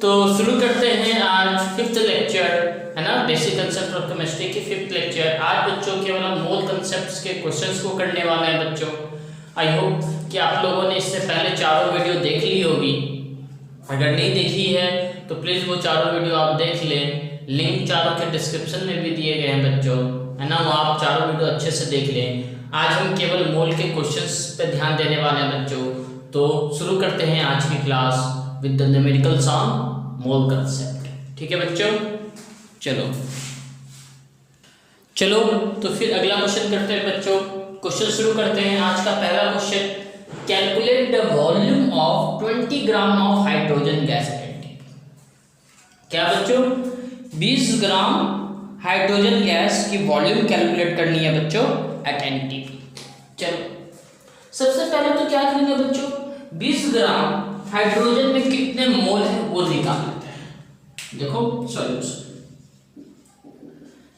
तो शुरू करते हैं आज फिफ्थ लेक्चर, है ना, बेसिक कंसेप्ट ऑफ केमिस्ट्री की फिफ्थ लेक्चर। आज बच्चों केवल हम मोल कंसेप्ट्स के क्वेश्चंस को करने वाले हैं बच्चों। आई होप कि आप लोगों ने इससे पहले चारों वीडियो देख ली होगी। अगर नहीं देखी है तो प्लीज़ वो चारों वीडियो आप देख लें। लिंक चारों के डिस्क्रिप्शन में भी दिए गए हैं बच्चों, है ना, वो आप चारों वीडियो अच्छे से देख लें। आज हम केवल मोल के क्वेश्चंस पे ध्यान देने वाले हैं बच्चों। तो शुरू करते हैं आज की class with the numerical some mole concept. ठीक है बच्चों, चलो तो फिर अगला क्वेश्चन करते हैं बच्चों। क्वेश्चन शुरू करते हैं। आज का पहला question, calculate the volume of 20 gram of hydrogen gas at NTP. क्या बच्चों, 20 ग्राम हाइड्रोजन गैस की वॉल्यूम कैलकुलेट करनी है बच्चों एट एनटीपी। चलो सबसे पहले तो क्या करेंगे बच्चों, 20 ग्राम हाइड्रोजन में कितने मोल है वो निकाल लेते हैं। देखो सॉल्यूशन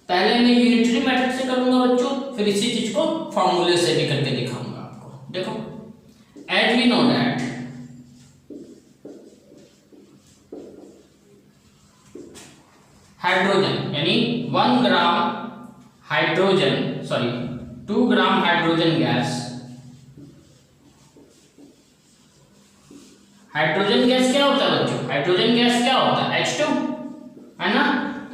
पहले मैं यूनिटरी मेथड से करूंगा बच्चों, फिर इसी चीज को फॉर्मूले से भी करके दिखाऊंगा आपको। देखो as we know that hydrogen यानी 1 gram hydrogen 2 gram hydrogen gas. Hydrogen gas क्या होता है बच्चों, हाइड्रोजन गैस क्या होता है, H2, है ना।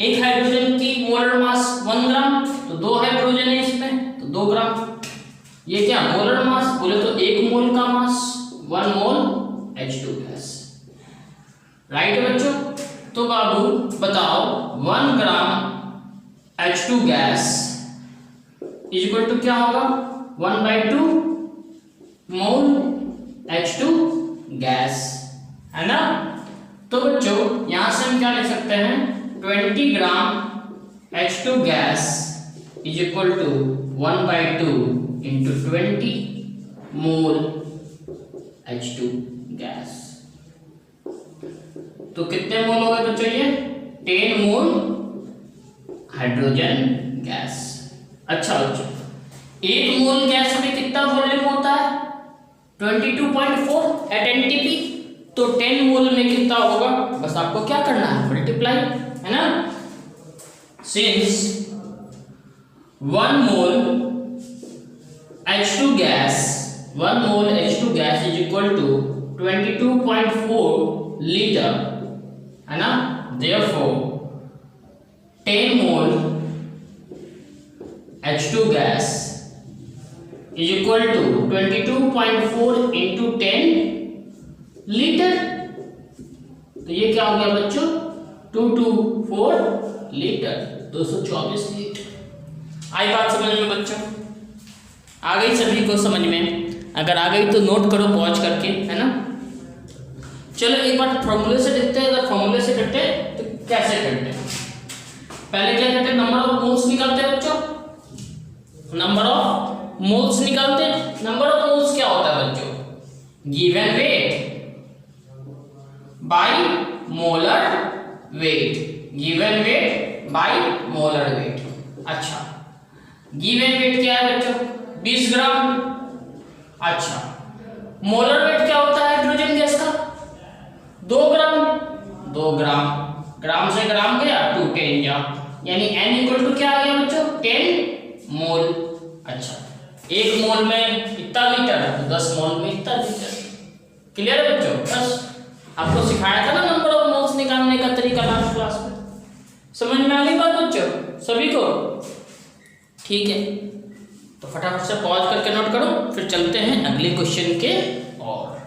एक हाइड्रोजन की मोलर मास 1 ग्राम, तो 2 हाइड्रोजन है इसमें, तो 2 ग्राम। ये क्या मोलर मास बोले तो 1 मोल का मास, 1 मोल H2 गैस, राइट बच्चों। तो बाबू बताओ 1 gram H2 gas is equal to क्या होगा, 1/2 मोल H2 गैस, है ना। तो बच्चों यहां से हम क्या लिख सकते हैं, 20 gram H2 gas is equal to 1/2 into 20 mole H2 gas. तो कितने मोल हो गए बच्चों, ये 10 मोल हाइड्रोजन गैस। अच्छा बच्चों, 1 मोल गैस में कितना वॉल्यूम होता है, 22.4 एट एनटीपी। तो 10 मोल में कितना होगा, बस आपको क्या करना है, मल्टीप्लाई, है ना। Since 1 mole H2 gas is equal to 22.4 litre, है ना। Therefore 10 mole H2 gas is equal to 22.4 into 10 litre. तो ये क्या हो गया बच्चों, 224 लीटर, 224 लीटर। आई बात समझ में बच्चों, आ गई सभी को समझ में? अगर आ गई तो नोट करो पॉज करके, है ना। चलो एक बार फॉर्मूले से देखते हैं। अगर फॉर्मूले से करते हैं तो कैसे करते हैं, पहले क्या करते हैं, नंबर ऑफ मोल्स निकालते हैं बच्चों, नंबर ऑफ मोल्स निकालते हैं। नंबर ऑफ मोल्स क्या होता है बच्चों, given weight by molar weight, given weight by molar weight. अच्छा गिवन वेट क्या है बच्चों, 20 ग्राम। अच्छा मोलर वेट क्या होता है हाइड्रोजन गैस का, 2 ग्राम, ग्राम से ग्राम गया 2 10 जा, यानी n इक्वल टू क्या आ गया बच्चों, 10 मोल। अच्छा 1 मोल में इतना लीटर, तो 10 मोल में इतना लीटर। क्लियर है बच्चों, बस आपको सिखाया था ना नंबर ऑफ मोल्स निकालने का तरीका लास्ट क्लास में। समझ में आ गई बात बच्चों सभी को? ठीक है, तो फटाफट से पॉज करके नोट करो, फिर चलते हैं अगले क्वेश्चन के और।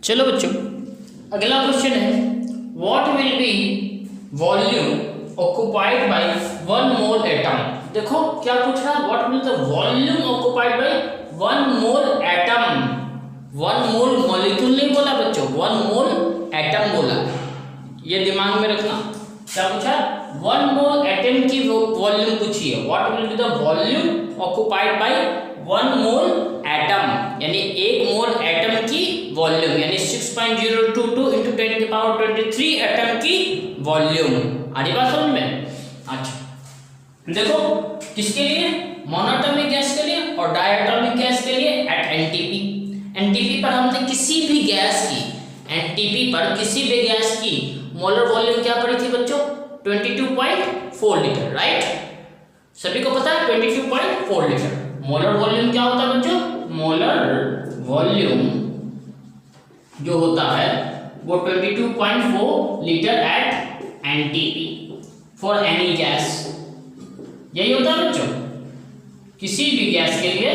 चलो बच्चों अगला क्वेश्चन है, what will be volume occupied by 1 mole atom. देखो क्या पूछ रहा है, what will the volume occupied by 1 mole atom. 1 mole molecule नहीं बोला बच्चों, 1 मोल एटम बोला, ये दिमाग में रखना। क्या पूछा, 1 मोल एटम की वॉल्यूम पूछी है, what will be the volume occupied by 1 mole atom, यानी 1 मोल एटम की वॉल्यूम, यानी 6.022 इंटू 10 की पावर 23 एटम की वॉल्यूम। आ रही बात समझ में? अच्छा देखो किसके लिए? मोनोटॉमिक गैस के लिए और डायटॉमिक गैस के लिए एट एनटीपी। एनटीपी पर हमने किसी भी गैस की, एनटीपी पर किसी भी गैस की मोलर वॉल्यूम क्या पड़ी थी बच्चों? 22.4 लीटर, राइट? सभी को पता है 22.4 लीटर। मोलर वॉल्यूम क्या होता है बच्चों? मोलर वॉल्यूम जो होता है वो 22.4 litre at NTP for any gas. यही होता है बच्चों, किसी भी गैस के लिए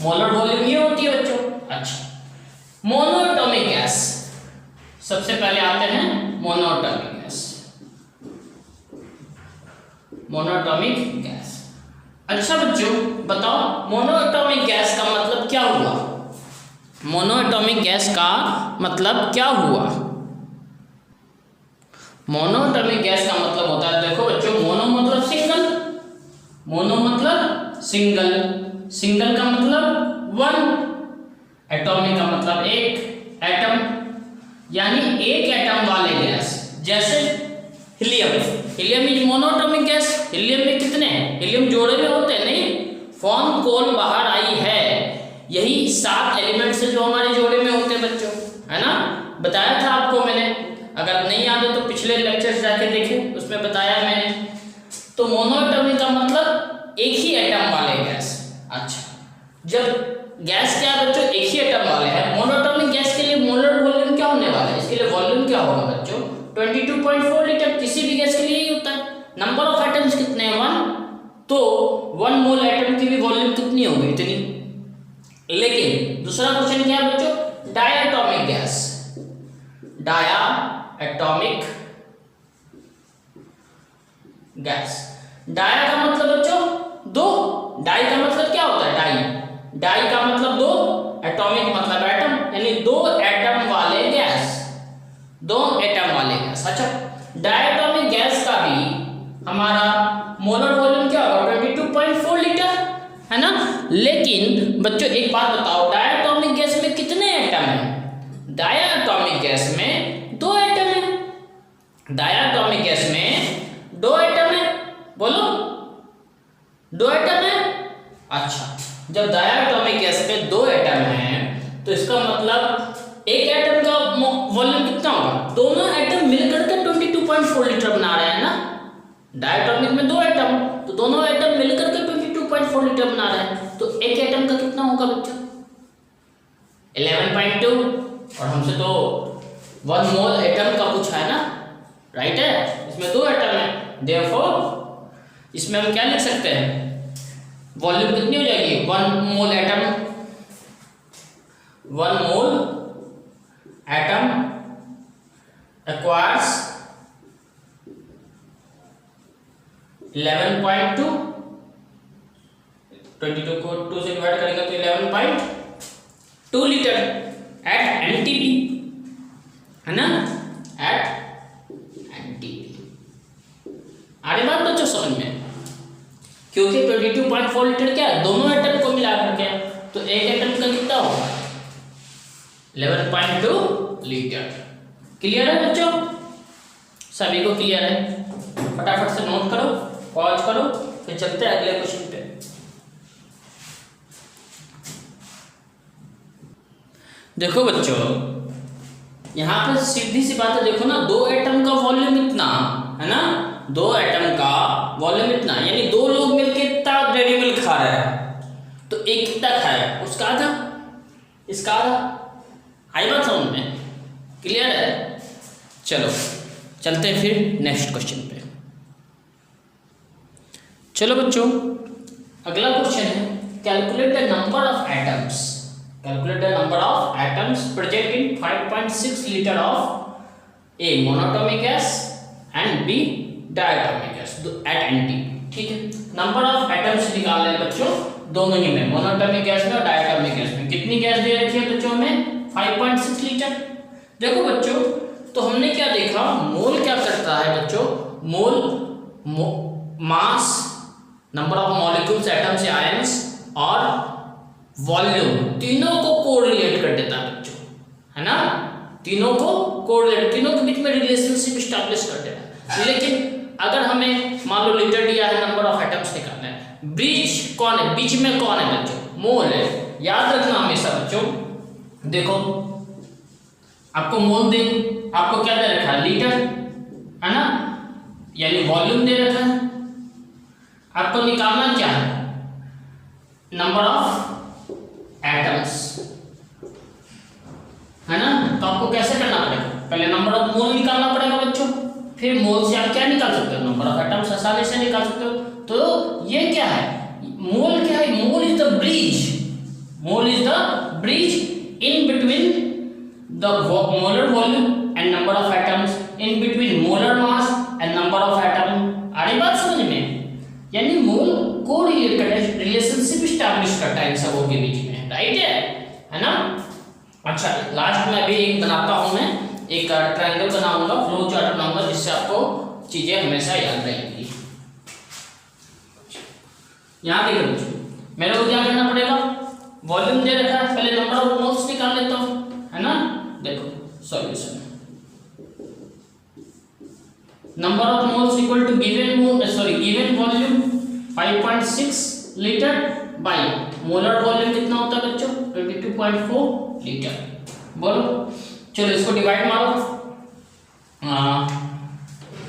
मोलर वॉल्यूम ये होती है बच्चों। अच्छा, मोनोएटॉमिक गैस, सबसे पहले आते हैं मोनोएटॉमिक गैस। मोनोएटॉमिक गैस, अच्छा बच्चों बताओ मोनोएटॉमिक गैस का मतलब क्या हुआ? मोनोएटॉमिक गैस का मतलब क्या हुआ? मोनोएटॉमिक गैस का मतलब होता है, देखो बच्चों, मोनो मतलब सिंगल, मोनो मतलब सिंगल, सिंगल का मतलब वन, एटॉमिक का मतलब एक एटम, यानी एक एटम वाले गैस। जैसे helium, helium is monoatomic gas. Helium में कितने हैं? हीलियम जोड़े में होते हैं, नहीं, फॉर्म कोल बाहर आई है, यही 7 एलिमेंट्स है जो हमारे जोड़े में होते हैं बच्चों, है ना? बताया था आपको मैंने, अगर नहीं याद है तो पिछले लेक्चर जाके देखें, उसमें बताया मैंने। तो मोनोएटॉमिक का मतलब एक ही एटम वाले गैस। अच्छा, जब गैस क्या है बच्चों? एक ही एटम वाले हैं। मोनोएटॉमिक गैस के लिए मोलर वॉल्यूम क्या होने वाला है? इसके लिए वॉल्यूम क्या होगा बच्चों? 22.4 लीटर। किसी भी गैस के लिए ही होता है। नंबर ऑफ एटम्स कितने हैं? 1, तो 1 मोल एटम की भी वॉल्यूम कितनी होगी? इतनी। लेकिन दूसरा क्वेश्चन क्या है बच्चों? Diatomic gas, dia atomic gas. Dia का मतलब बच्चों दो, डाई का मतलब क्या होता है? डाई, डाई का मतलब दो, एटॉमिक मतलब एटम, यानी दो एटम वाले गैस, दो एटम वाले गैस। अच्छा, डायटॉमिक गैस का भी हमारा मोलर वॉल्यूम क्या होगा? 22.4 लीटर, है ना? लेकिन बच्चों एक बात बताओ, डायटॉमिक गैस में कितने एटम हैं? डायटॉमिक गैस में 2 एटम है। डायटॉमिक गैस में 2 एटम है, बोलो 2 एटम है। अच्छा, जब डायटॉमिक गैस में 2 एटम है तो इसका मतलब एक एटम का वॉल्यूम कितना होगा? दोनों एटम मिलकर के 22.4 लीटर बना रहे हैं ना। डायटॉमिक में 2 एटम, तो दोनों एटम मिलकर के 22.4 लीटर बना रहे हैं, तो एक एटम का कितना होगा बच्चों? 11.2। और हमसे तो 1 मोल एटम का पूछा है ना, राइट है? इसमें 2 एटम है, देयरफॉर इसमें हम क्या लिख सकते हैं? वॉल्यूम कितनी हो जाएगी? 1 मोल एटम, 1 मोल एटम एक्वायर्स 11.2, 22 को 2 से डिवाइड करेंगे तो 11.2 लीटर एट एनटीपी, है ना? At NTP. आ रही बात बच्चों समझ में? क्योंकि 22.4 लीटर क्या है? दोनों एटम को मिला करके, तो एक एटम का कितना होगा? 11.2 लीटर। क्लियर है बच्चों? सभी को क्लियर है? फटाफट से नोट करो, पॉज करो, फिर चलते हैं अगले क्वेश्चन पे। देखो बच्चों, यहाँ पे सीधी सी बात है, देखो ना, 2 एटम का वॉल्यूम इतना, है ना? 2 एटम का वॉल्यूम इतना, यानी 2 लोग मिलके इतना डेयरी मिल्क खा रहे हैं, तो एक कितना खाया? उसका आधा, इसका आधा। आई बात समझ में? क्लियर है? चलो चलते हैं फिर नेक्स्ट क्वेश्चन पे। चलो बच्चों, अगला क्वेश्चन है, calculate the number of atoms, calculate the number of atoms present in 5.6 litre of a monatomic gas and B diatomic gas at NTP. ठीक है, नंबर ऑफ एटम्स निकाल लें बच्चों दोनों ही में, मोनोटॉमिक गैस में और डायटॉमिक गैस में। कितनी गैस दे रखी है बच्चों में? 5.6 लीटर। देखो बच्चों, तो हमने क्या देखा, मोल क्या करता है बच्चों? मोल मास, नंबर ऑफ मॉलिक्यूल्स, एटम्स या आयंस, और वॉल्यूम, तीनों को कोरिलेट कर देता है बच्चों, है ना? तीनों को कोरिलेट, तीनों के बीच में रिलेशनशिप स्टैब्लिश कर देता है। लेकिन अगर हमें मान लो लीटर दिया है, नंबर ऑफ एटम्स निकालना है, ब्रीच कौन है, बीच में कौन है बच्चों, मोल है। याद रखना हमेशा बच्चों, देखो आपको मोल दे, आपको क्या दे रखा है, लीटर है ना, यानी वॉल्यूम दे रखा है। आपको निकालना क्या है, नंबर ऑफ एटम्स, है ना। तो आपको कैसे करना पड़ेगा, पहले नंबर ऑफ मोल निकालना पड़ेगा बच्चों, फिर मोल से आप क्या निकाल सकते हो, नंबर ऑफ एटम्स आसानी से निकाल सकते हो। तो ये क्या है, मोल क्या है, mole is the bridge, mole is the bridge in between the molar volume and number of atoms, in between molar mass and number of atom. आ रही बात समझ में, यानी मोल को रिलेशनशिप स्टैब्लिश करता है इन सबों के बीच में, राइट है ना। अच्छा लास्ट में अभी एक बनाता हूं मैं, एक ट्रायंगल बनाऊंगा, फ्लो चार्ट बनाऊंगा, जिससे आपको चीजें हमेशा याद रहेंगी। यहां देखो बच्चों, मेरे को क्या करना पड़ेगा, वॉल्यूम दे रखा है, पहले नंबर ऑफ मोल्स निकाल लेता हूं, है ना। देखो solution, number of moles equal to given volume 5.6 litre by molar volume कितना होता है बच्चों, 22.4 लीटर। बोलो चलो इसको डिवाइड मारो,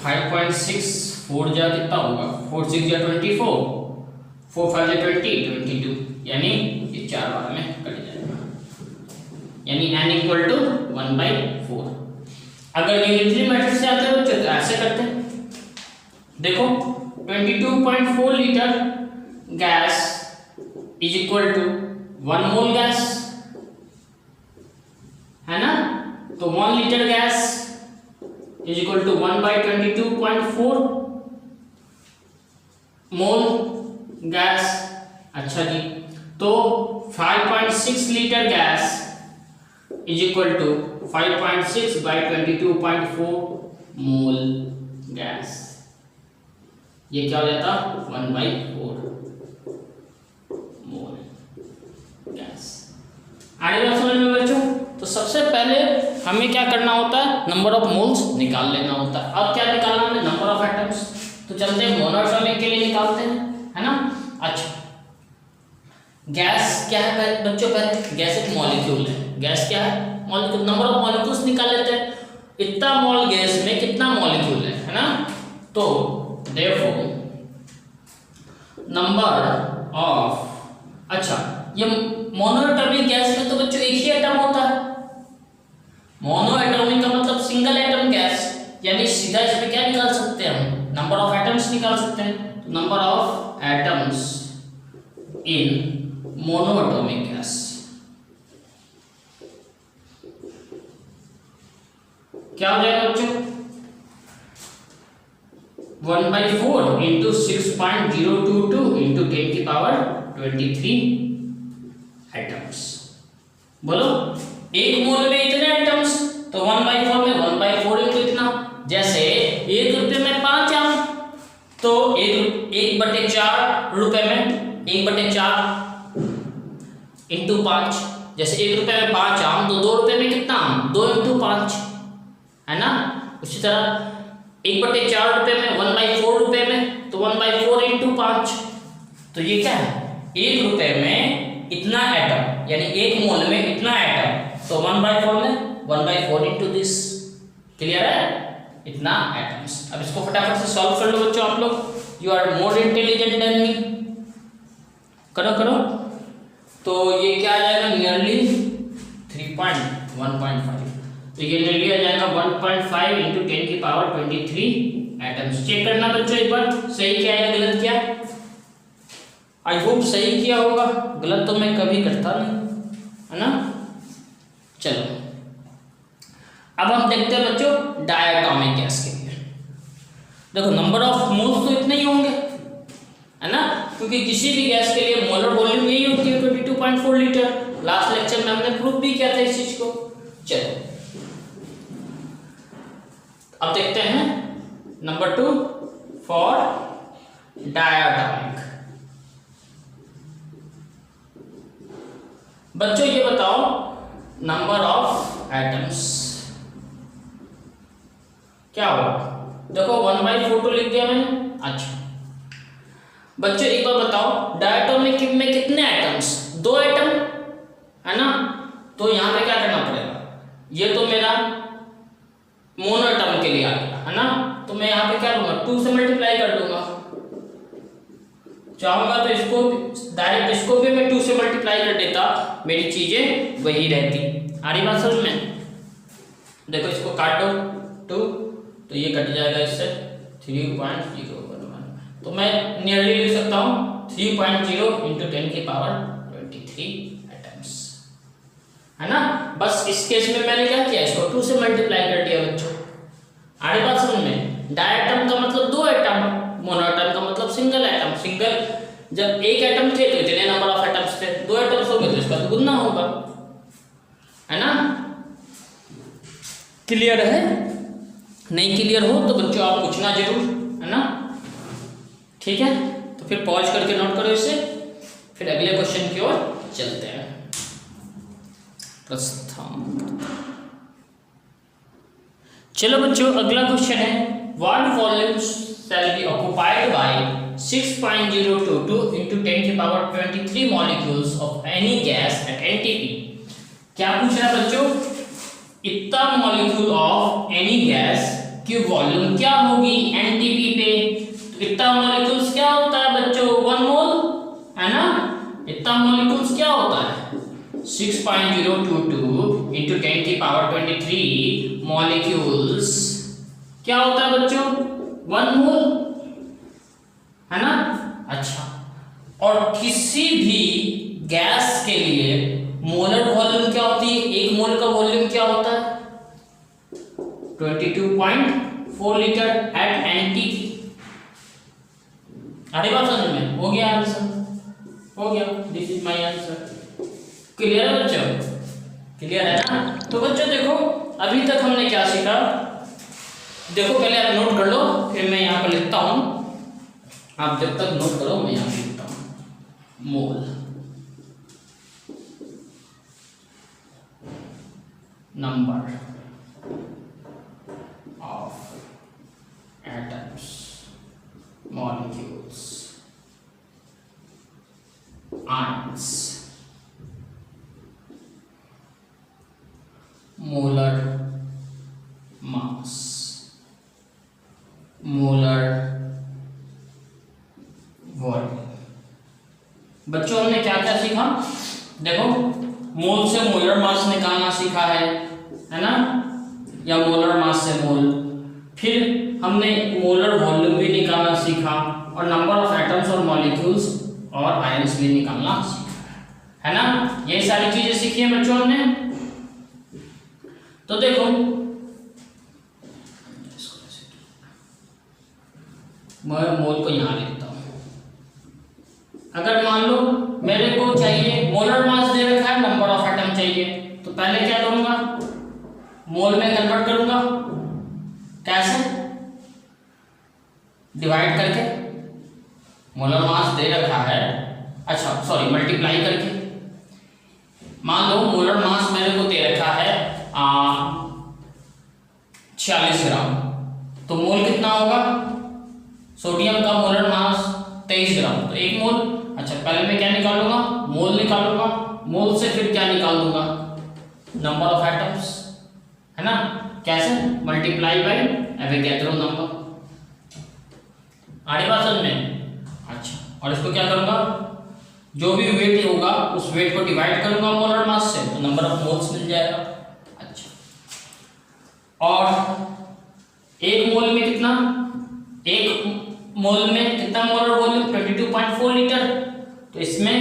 5.6 4 जा कितना होगा, 4 6 जा 24, 4 5 जा 20, 22, यानी ये 4 बार में कट जाएगा, यानी n इक्वल टू 1/4। अगर यूनिटरी मेथड से आते हो तो ऐसे करते हैं, देखो 22.4 litre gas is equal to 1 mole gas, है ना। तो 1 litre gas is equal to 1/22.4 mole gas. अच्छा जी, तो 5.6 litre gas is equal to 5.6/22.4 mole gas, ये क्या हो जाता, 1/4 मोल गैस। आगे बात समझ में बच्चों, तो सबसे पहले हमें क्या करना होता है, नंबर ऑफ मोल्स निकाल लेना होता है। अब क्या निकालना है, नंबर ऑफ एटम्स। तो चलते हैं मोनोएटॉमिक के लिए निकालते हैं, है ना। अच्छा गैस क्या है बच्चों, पहले गैस एक मॉलिक्यूल है, गैस क्या है, मॉलिक्यूल। नंबर ऑफ मॉलिक्यूल्स निकाल लेते हैं, इतना मोल गैस में कितना मॉलिक्यूल है ना। तो देयरफॉर नंबर ऑफ, अच्छा ये मोनोएटॉमिक गैस में तो बच्चों एक ही एटम होता है, मोनोएटॉमिक का मतलब सिंगल एटम गैस, यानी सीधा इसमें क्या निकाल सकते हैं हम, नंबर ऑफ एटम्स निकाल सकते हैं। तो number of atoms in monoatomic gas, क्या हो जाएगा बच्चों, 1/4 इंटू 6.022 इंटू 10⁻23 एटम्स। बोलो एक मोल में इतने एटम्स, तो 1/4 में 1/4 इंटू इतना, जैसे 1 रुपये में 5 आम, तो 1/4 रुपये में 1/4 इंटू 5, जैसे 1 रुपये में 5 आम, तो 2 रुपये में कितना आम, 2 इंटू 5, है ना। उसी तरह 1/4 रुपये में 1/4 रुपये में, तो 1/4 इंटू 5, तो ये क्या है, 1 रुपये में इतना एटम, यानी 1 मोल में इतना एटम, तो 1/4 में 1/4 इंटू दिस, क्लियर है, इतना एटम्स। अब इसको फटाफट से सॉल्व कर लो बच्चों आप लोग, you are more intelligent than me, करो करो। तो ये क्या आ जाएगा, नियरली 1.5, तो ये नियरली आ जाएगा 1.5 इंटू 10⁻23 एटम्स। चेक करना बच्चों एक बार, सही क्या है गलत क्या, आई होप सही किया होगा, गलत तो मैं कभी करता नहीं, है ना। चलो अब हम देखते हैं बच्चों डायटोमिक गैस के लिए। देखो नंबर ऑफ मोल्स तो इतने ही होंगे, है ना, क्योंकि किसी भी गैस के लिए मोलर वॉल्यूम यही होती है 22.4 लीटर। लास्ट लेक्चर में हमने प्रूफ भी किया था इस चीज को। चलो अब देखते हैं नंबर 2 फॉर डायटोमिक। बच्चों ये बताओ नंबर ऑफ एटम्स क्या होगा, देखो 1/4 तो लिख दिया मैंने। अच्छा बच्चों एक बार बताओ, डायटोमिक में कितने एटम्स? 2 एटम, है ना? तो यहाँ पे क्या करना पड़ेगा, ये तो मेरा मोनो एटम के लिए आ गया, है ना? तो मैं यहाँ पे क्या लूंगा, 2 से मल्टीप्लाई कर दूंगा। चाहूंगा तो इसको डायरेक्ट, इसको भी मैं 2 से मल्टीप्लाई कर देता, मेरी चीजें वही रहती। आ रही बात समझ में? देखो इसको काटो 2, तो ये कट जाएगा इससे 3.011, तो मैं नियरली लिख सकता हूँ 3.0 × 10⁻23 एटम्स, है ना? बस इस केस में मैंने क्या किया, इसको 2 से मल्टीप्लाई कर दिया बच्चों। आ रही बात समझ में? डायटम का मतलब 2 एटम, मोनोएटम का मतलब सिंगल एटम। सिंगल जब एक एटम थे तो इतने नंबर ऑफ एटम्स थे, 2 एटम्स हो गए तो इसका दुगुना होगा, है ना? क्लियर है? नहीं क्लियर हो तो बच्चों आप पूछना जरूर, है ना? ठीक है, तो फिर पॉज करके नोट करो इसे, फिर अगले क्वेश्चन की ओर चलते हैं। प्रस्थान। चलो बच्चों अगला क्वेश्चन है, what volumes shall be occupied by 6.022 × 10⁻23 molecules of any gas at NTP? क्या पूछ रहा है बच्चों, इतना मॉलिक्यूल ऑफ एनी गैस की वॉल्यूम क्या होगी एनटीपी पे? तो इतना मॉलिक्यूल्स क्या होता है बच्चों, 1 मोल, है ना? इतना मॉलिक्यूल्स क्या होता है, 6.022 × 10⁻23 मॉलिक्यूल्स क्या होता है बच्चों, 1 मोल, है ना? अच्छा, और किसी भी गैस के लिए मोलर वॉल्यूम क्या होती है, 1 मोल का वॉल्यूम क्या होता है, 22.4 लीटर एट एनटीपी। अरे बात समझ में? हो गया आंसर, हो गया, this is my answer. Clear है बच्चों? क्लियर है ना? तो बच्चों देखो अभी तक हमने क्या सीखा, देखो पहले आप नोट कर लो, फिर मैं यहाँ पर लिखता हूँ, आप जब तक नोट करो मैं यहाँ लिखता हूँ। Mole, number of atoms, molecules, ions, molar mass, molar volume. बच्चों हमने क्या क्या सीखा, देखो मोल से मोलर मास निकालना सीखा है ना? या मोलर मास से मोल। फिर हमने मोलर वॉल्यूम भी निकालना सीखा, और नंबर ऑफ एटम्स और मॉलिक्यूल्स और आयंस भी निकालना सीखा, है ना? ये सारी चीजें सीखी है बच्चों हमने। तो देखो मैं मोल को यहाँ लिखता हूँ। अगर मान लो मेरे को चाहिए मोलर मास दे रखा है, नंबर ऑफ एटम चाहिए, तो पहले क्या करूंगा, मोल में कन्वर्ट करूंगा। कैसे? डिवाइड करके, मोलर मास दे रखा है, अच्छा सॉरी मल्टीप्लाई करके। मान लो मोलर मास मेरे को दे रखा है 46 ग्राम, तो मोल कितना होगा, सोडियम का मोलर मास 23 ग्राम, तो 1 मोल। अच्छा पहले मैं क्या निकालूंगा, मोल निकालूंगा, मोल से फिर क्या निकाल दूंगा, नंबर ऑफ एटम्स, है ना? कैसे? Multiply by Avogadro number. आड़ी बात समझ में? अच्छा, और इसको क्या करूंगा, जो भी वेट होगा उस वेट को डिवाइड करूंगा मोलर मास से, तो नंबर ऑफ मोल्स मिल जाएगा। अच्छा, और 1 मोल में कितना, 1 मोल में कितना मोलर वॉल्यूम, 22.4 लीटर। तो इसमें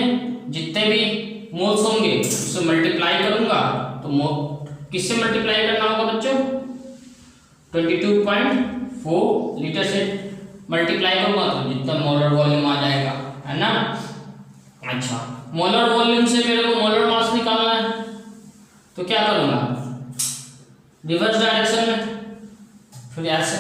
जितने भी मोल्स होंगे उससे मल्टीप्लाई करूंगा, तो किससे मल्टीप्लाई करना होगा बच्चों, 22.4 लीटर से मल्टीप्लाई करूंगा तो जितना मोलर वॉल्यूम आ जाएगा, है ना? अच्छा, मोलर वॉल्यूम से मेरे को मोलर मास निकालना है, तो क्या करूंगा, रिवर्स डायरेक्शन में, फिर ऐसे।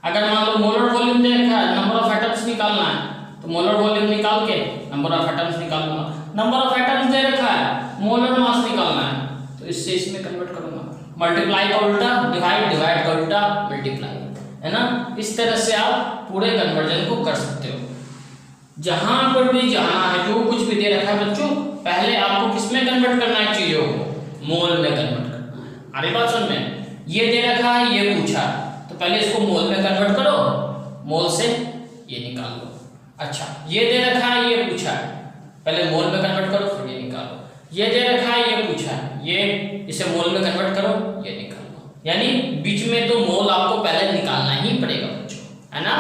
अगर मान लो मोलर वॉल्यूम दे रखा है, नंबर ऑफ एटम्स निकालना है, तो मोलर वॉल्यूम निकाल के नंबर ऑफ एटम्स निकालूंगा। नंबर ऑफ एटम्स दे रखा है, मोलर मास निकालना है, तो इससे इसमें कन्वर्ट करूंगा। मल्टीप्लाई का उल्टा डिवाइड, डिवाइड का उल्टा मल्टीप्लाई, है ना? इस तरह से आप पूरे कन्वर्जन को कर सकते हो। जहां पर भी जाना है, जो कुछ भी दे रखा है बच्चों, पहले आपको किस में कन्वर्ट करना है चीजों को, मोल में कन्वर्ट करना है। अरे बात समझ में, ये दे रखा है, ये पूछा तो पहले इसको मोल में कन्वर्ट करो, मोल से ये निकाल लो। अच्छा, ये दे रखा है, ये पूछा है, पहले मोल में कन्वर्ट करो फिर ये निकालो। ये दे रखा है, ये पूछा है, ये इसे मोल में कन्वर्ट करो, ये निकाल लो। यानी बीच में तो मोल आपको पहले निकालना ही पड़ेगा बच्चों, है ना।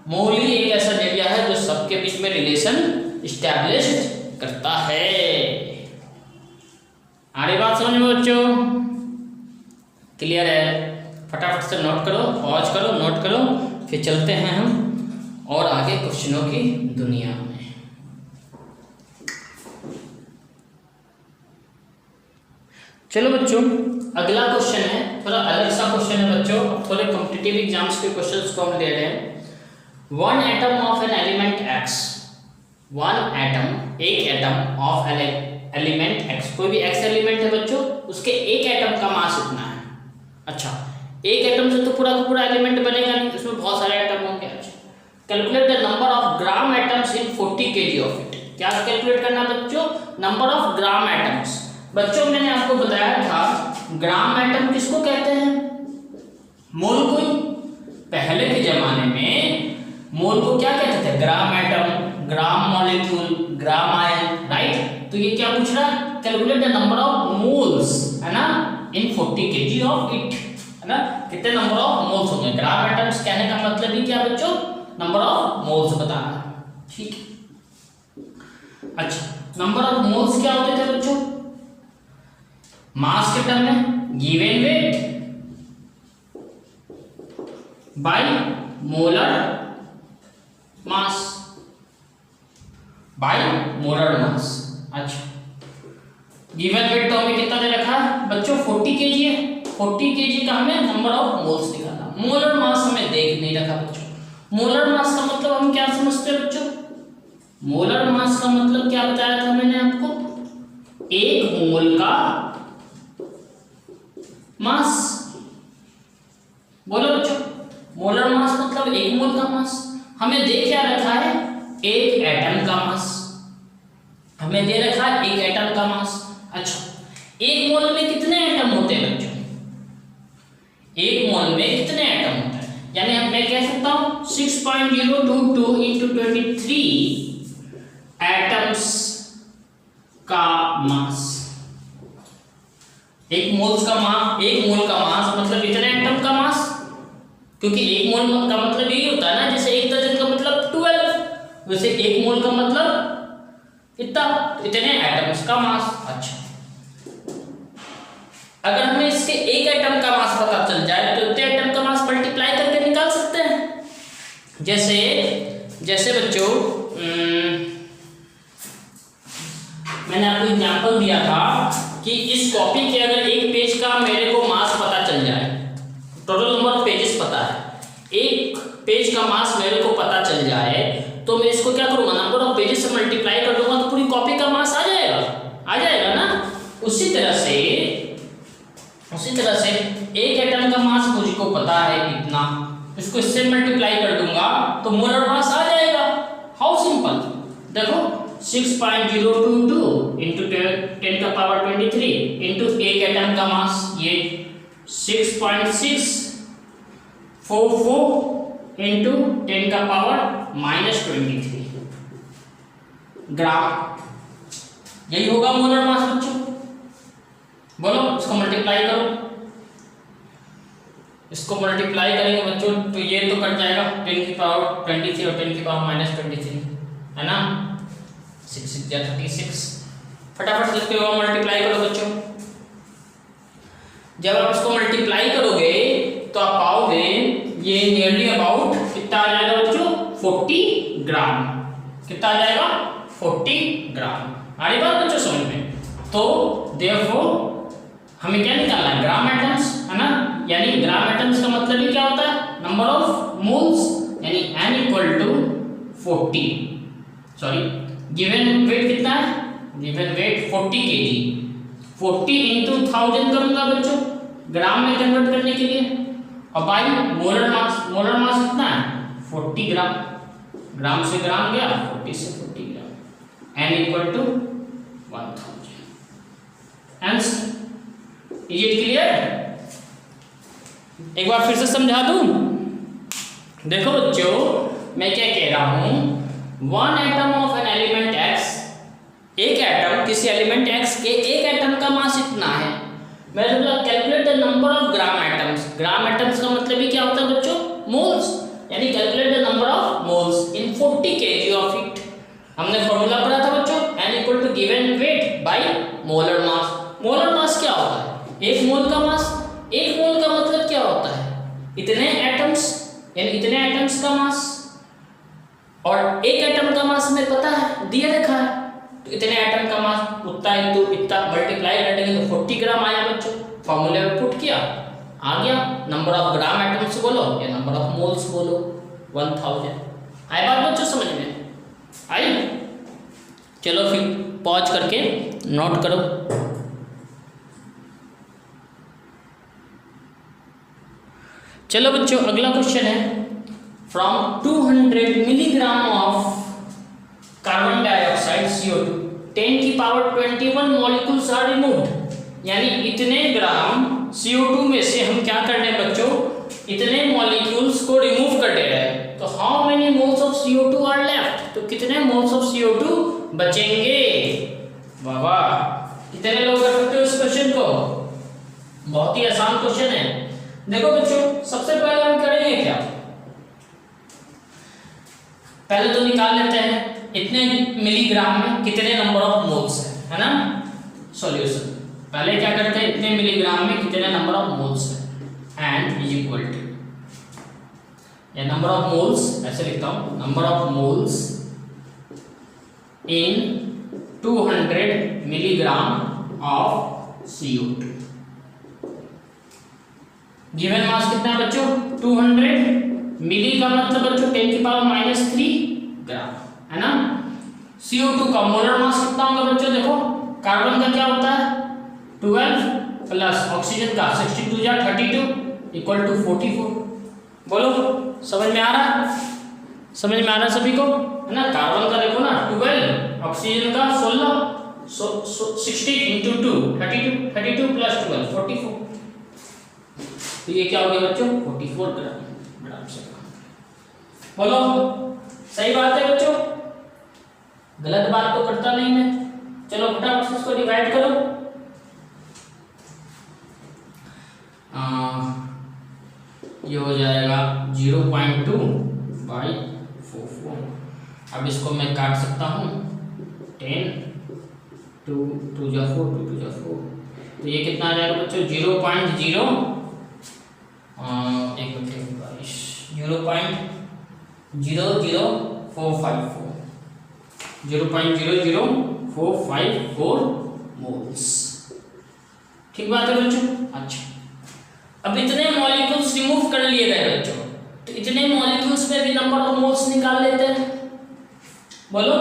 मोल ही एक ऐसा जरिया है जो सबके बीच में रिलेशन इस्टेब्लिश करता है। आगे बात समझ में बच्चों, क्लियर है? फटाफट से नोट करो, पॉज करो, नोट करो, फिर चलते हैं हम और आगे क्वेश्चनों की दुनिया में। चलो बच्चों, अगला क्वेश्चन है, थोड़ा अलग सा क्वेश्चन है बच्चों। थोड़े कॉम्पिटिटिव एग्जाम्स के क्वेश्चंस को हम ले रहे हैं। One atom of an element x, one atom, एक एटम ऑफ एलिमेंट एक्स, कोई भी एक्स एलिमेंट है बच्चों, उसके एक एटम का मास इतना है। अच्छा, एक एटम से तो पूरा का पूरा एलिमेंट बनेगा नहीं, उसमें बहुत सारे एटम होंगे। अच्छा, calculate the number of gram atoms in 40 kg of it. क्या कैलकुलेट करना बच्चों? Number of gram atoms. बच्चों मैंने आपको बताया था ग्राम एटम किसको कहते हैं? मोल को। पहले के जमाने में मोल को क्या कहते थे? ग्राम एटम, ग्राम मॉलिक्यूल, ग्राम आयन, राइट। तो ये क्या पूछ रहा है? Calculate the number of moles, है ना, इन 40 kg ऑफ इट, है ना। कितने नंबर ऑफ मोल्स होंगे? ग्राम एटम्स कहने का मतलब ही क्या बच्चों? नंबर ऑफ मोल्स बताना, ठीक है। अच्छा, नंबर ऑफ मोल्स क्या होते थे बच्चों? मास के टर्म में given weight by molar mass, bye molar मास। अच्छा, गिवन वेट तो हमें कितना दे रखा है बच्चों? 40 kg है। 40 kg का हमें नंबर ऑफ मोल्स निकालना। मोलर मास हमें देख नहीं रखा बच्चों। मोलर मास का मतलब हम क्या समझते हैं बच्चों? मोलर मास का मतलब क्या बताया था मैंने आपको? एक मोल का मास। बोलो बच्चों, मोलर मास मतलब एक मोल का मास। हमें दे क्या रखा है? एक एटम का मास। हमें दे रखा है एक एटम का मास। अच्छा, एक मोल में कितने एटम होते हैं बच्चों? एक मोल में कितने एटम होते हैं? यानी अब मैं कह सकता हूं 6.022 into 23 एटम्स का मास। एक मोल का मास मतलब इतने एटम का मास, क्योंकि एक मोल का मतलब यही होता है ना, जैसे एक दर्जन का मतलब 12, वैसे एक मोल का मतलब इतने एटम्स का मास। अच्छा, अगर हमें इसके एक एटम का मास पता चल जाए तो इतने एटम का मास मल्टीप्लाई करके निकाल सकते हैं। जैसे बच्चों मैंने आपको एग्जांपल दिया था कि इस कॉपी के अगर एक पेज का मेरे को मास पता चल जाए, टोटल नंबर ऑफ पेजेस पता है, एक पेज का मास मेरे को पता चल जाए, तो मैं इसको क्या करूंगा? नंबर ऑफ पेजेस से मल्टीप्लाई कर दूंगा तो पूरी कॉपी का मास आ जाएगा ना। उसी तरह से एक एटम का मास मुझको पता है इतना, इसको इससे मल्टीप्लाई कर दूंगा तो मोलर मास आ जाएगा। हाउ सिंपल, देखो 6.022 into 10 का पावर 23 into एक एटम का मास, ये 6.644 into 10 का पावर -23 ग्राम। यही होगा मोलर मास बच्चों। बोलो, इसको मल्टीप्लाई करो। इसको मल्टीप्लाई करेंगे बच्चों तो ये तो कट जाएगा, 10 की पावर 23 और 10 की पावर -23, है ना। 6 6 36। फटाफट से इसको मल्टीप्लाई करो बच्चों। जब आप इसको मल्टीप्लाई करोगे तो आप पाओगे ये नियरली अबाउट कितना आ जाएगा बच्चों? 40 ग्राम। कितना आ जाएगा? 40 ग्राम। आ रही बात बच्चों समझ में? तो देयरफॉर हमें क्या निकालना है? ग्राम एटम्स, है ना। यानी ग्राम एटम्स का मतलब ही क्या होता है? नंबर ऑफ मोल्स, यानी n equal to 40, sorry given weight कितना है? Given weight 40 kg। 40 into 1000 करूंगा बच्चों ग्राम में कन्वर्ट करने के लिए, और बाई मोलर मास कितना है? 40 ग्राम। ग्राम से ग्राम गया, 40 से 40 gram, n equal to 1000। Answer is it clear? एक बार फिर से समझा दूं। देखो बच्चों, मैं क्या कह रहा हूं, one atom of an element x, एक एटम किसी एलिमेंट x के एक एटम का मास इतना है। मैं बोला calculate the number of gram atoms. Gram atoms का मतलब ही क्या होता है बच्चों? मोल्स, यानी calculate the number of moles in 40 kg of it. हमने फॉर्मूला पढ़ा था बच्चों, n equal to given weight by molar mass. Molar mass क्या होता है? एक मोल का मास। एक मोल का मतलब क्या होता है? इतने एटम्स, यानी इतने एटम्स का मास, और एक एटम का मास हमें पता है, दिया रखा है, तो इतने एटम का मास उतना इंटू इतना मल्टीप्लाई करेंगे तो 40 ग्राम आया बच्चों। फॉर्मूले में पुट किया, आ गया। नंबर ऑफ ग्राम एटम्स बोलो या नंबर ऑफ मोल्स बोलो, 1000। आई बात बच्चों समझ में आई? चलो फिर पॉज करके नोट करो। चलो बच्चों, अगला क्वेश्चन है, from 200 milligram of carbon dioxide CO2 10 की पावर 21 मॉलिक्यूल्स आर रिमूव्ड। यानी इतने ग्राम CO2 में से हम क्या कर रहे हैं बच्चों? इतने मॉलिक्यूल्स को रिमूव कर दे रहे हैं। तो how many moles of CO2 are left? तो कितने मोल्स ऑफ CO2 बचेंगे? वाह वाह, कितने लोग कर सकते हो इस क्वेश्चन को? बहुत ही आसान क्वेश्चन है। देखो बच्चों, सबसे पहले हम करेंगे क्या, पहले तो निकाल लेते हैं इतने मिलीग्राम में कितने नंबर ऑफ मोल्स है ना। सॉल्यूशन पहले क्या करते हैं, इतने मिलीग्राम में कितने नंबर ऑफ मोल्स है, एंड इज इक्वल टू, या नंबर ऑफ मोल्स ऐसे लिखता हूं, number of moles in 200 milligram of CO2। Given mass कितना है बच्चों? 200। मिली का मतलब बच्चों 10 की पावर -3 ग्राम है ना। CO2 का मोलर मास कितना होगा बच्चों? देखो, कार्बन का क्या होता है 12 प्लस ऑक्सीजन का 62 या 32 इक्वल टू 44। बोलो, समझ में आ रहा है? समझ में आ रहा है सभी को, है ना। कार्बन का देखो ना 12, ऑक्सीजन का 16, 60 × 2 32, 32 प्लस 12 44। तो ये क्या हो गया बच्चों? 44 ग्राम से। बोलो, सही बात है बच्चों? गलत बात तो करता नहीं मैं। चलो फटाफट से इसको डिवाइड करो। ये हो जाएगा 0.2 बाई 44। अब इसको मैं काट सकता हूँ 10, 2 2 जा 4, 2 2 जा 4। तो ये कितना आ जाएगा बच्चों? 0.0 0.00454 मोल्स। ठीक बात है बच्चों? अच्छा, अब इतने मॉलिक्यूल्स रिमूव कर लिए गए बच्चों, तो इतने मॉलिक्यूल्स में भी नंबर ऑफ मोल्स निकाल लेते हैं। बोलो,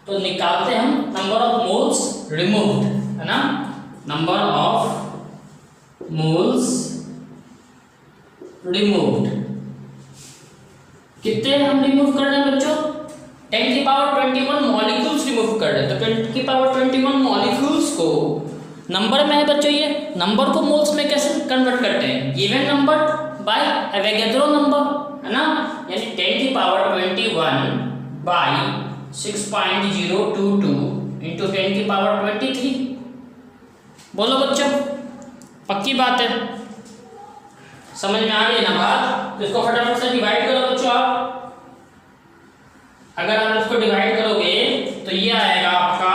तो निकालते हैं हम नंबर ऑफ मोल्स रिमूव्ड, है ना। नंबर ऑफ मोल्स रिमूव्ड कितने हम रिमूव कर रहे हैं बच्चों? 10 की पावर 21 मॉलिक्यूल्स रिमूव कर रहे हैं। तो 10 की पावर 21 मॉलिक्यूल्स को नंबर में है बच्चों, ये नंबर को मोल्स में कैसे कन्वर्ट करते हैं? Given number by Avogadro number, है ना। यानी 10 की पावर 21 बाय 6.022 इंटू 10 की पावर 23। बोलो बच्चों, पक्की बात है? समझ में आ गई ना बात? तो इसको फटाफट से डिवाइड करो बच्चों आप। अगर आप इसको डिवाइड करोगे तो ये आएगा आपका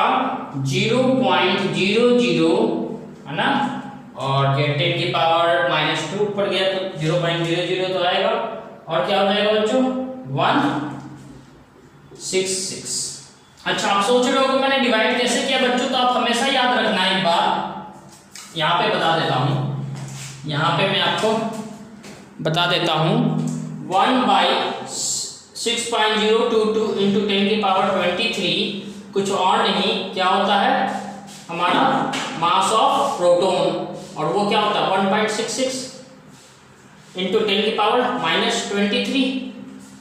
0.00, है ना। और ये 10 की पावर -2 पड़ गया तो 0.00 तो आएगा। और क्या हो जाएगा बच्चों? 166। अच्छा, आप सोच रहे हो कि मैंने डिवाइड कैसे किया बच्चों? तो आप हमेशा याद रखना एक बात, यहाँ पे बता देता हूँ। यहाँ पे मैं आपको बता देता हूँ, 1/6.022 इंटू 10 की पावर 23 कुछ और नहीं, क्या होता है? हमारा मास ऑफ प्रोटॉन। और वो क्या होता है? 1.66 इंटू 10 की पावर -23।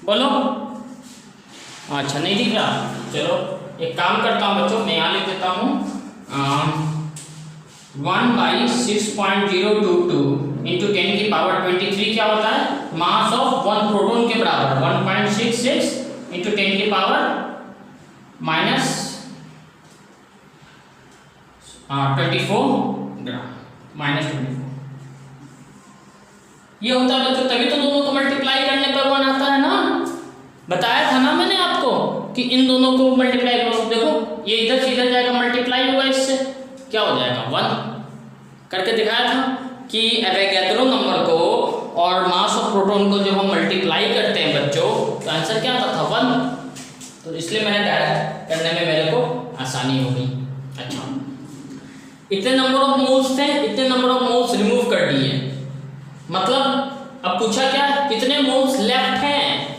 बोलो, अच्छा नहीं दिख रहा, चलो एक काम करता हूँ बच्चों, मैं यहाँ लिख देता हूँ 1/6.022 इंटू 10 की पावर 23 क्या होता है, मास ऑफ 1 प्रोटॉन के बराबर 1.66 इंटू 10 की पावर -24 ग्राम, -24 ये होता है बच्चों। तभी तो दोनों को मल्टीप्लाई करने पर 1 आता है ना, बताया था ना मैंने आपको कि इन दोनों को मल्टीप्लाई करो। देखो ये इधर से इधर जाएगा, मल्टीप्लाई होगा, इससे क्या हो जाएगा 1 करके दिखाया था कि एवोगैड्रो नंबर को और मास ऑफ प्रोटॉन को जब हम मल्टीप्लाई करते हैं बच्चों तो आंसर क्या आता था 1। तो इसलिए मैंने डायरेक्ट करने में मेरे को आसानी हो गई। अच्छा इतने नंबर ऑफ मोल्स थे, इतने नंबर ऑफ मोल्स रिमूव कर दिए, मतलब अब पूछा क्या कितने मोल्स लेफ्ट हैं,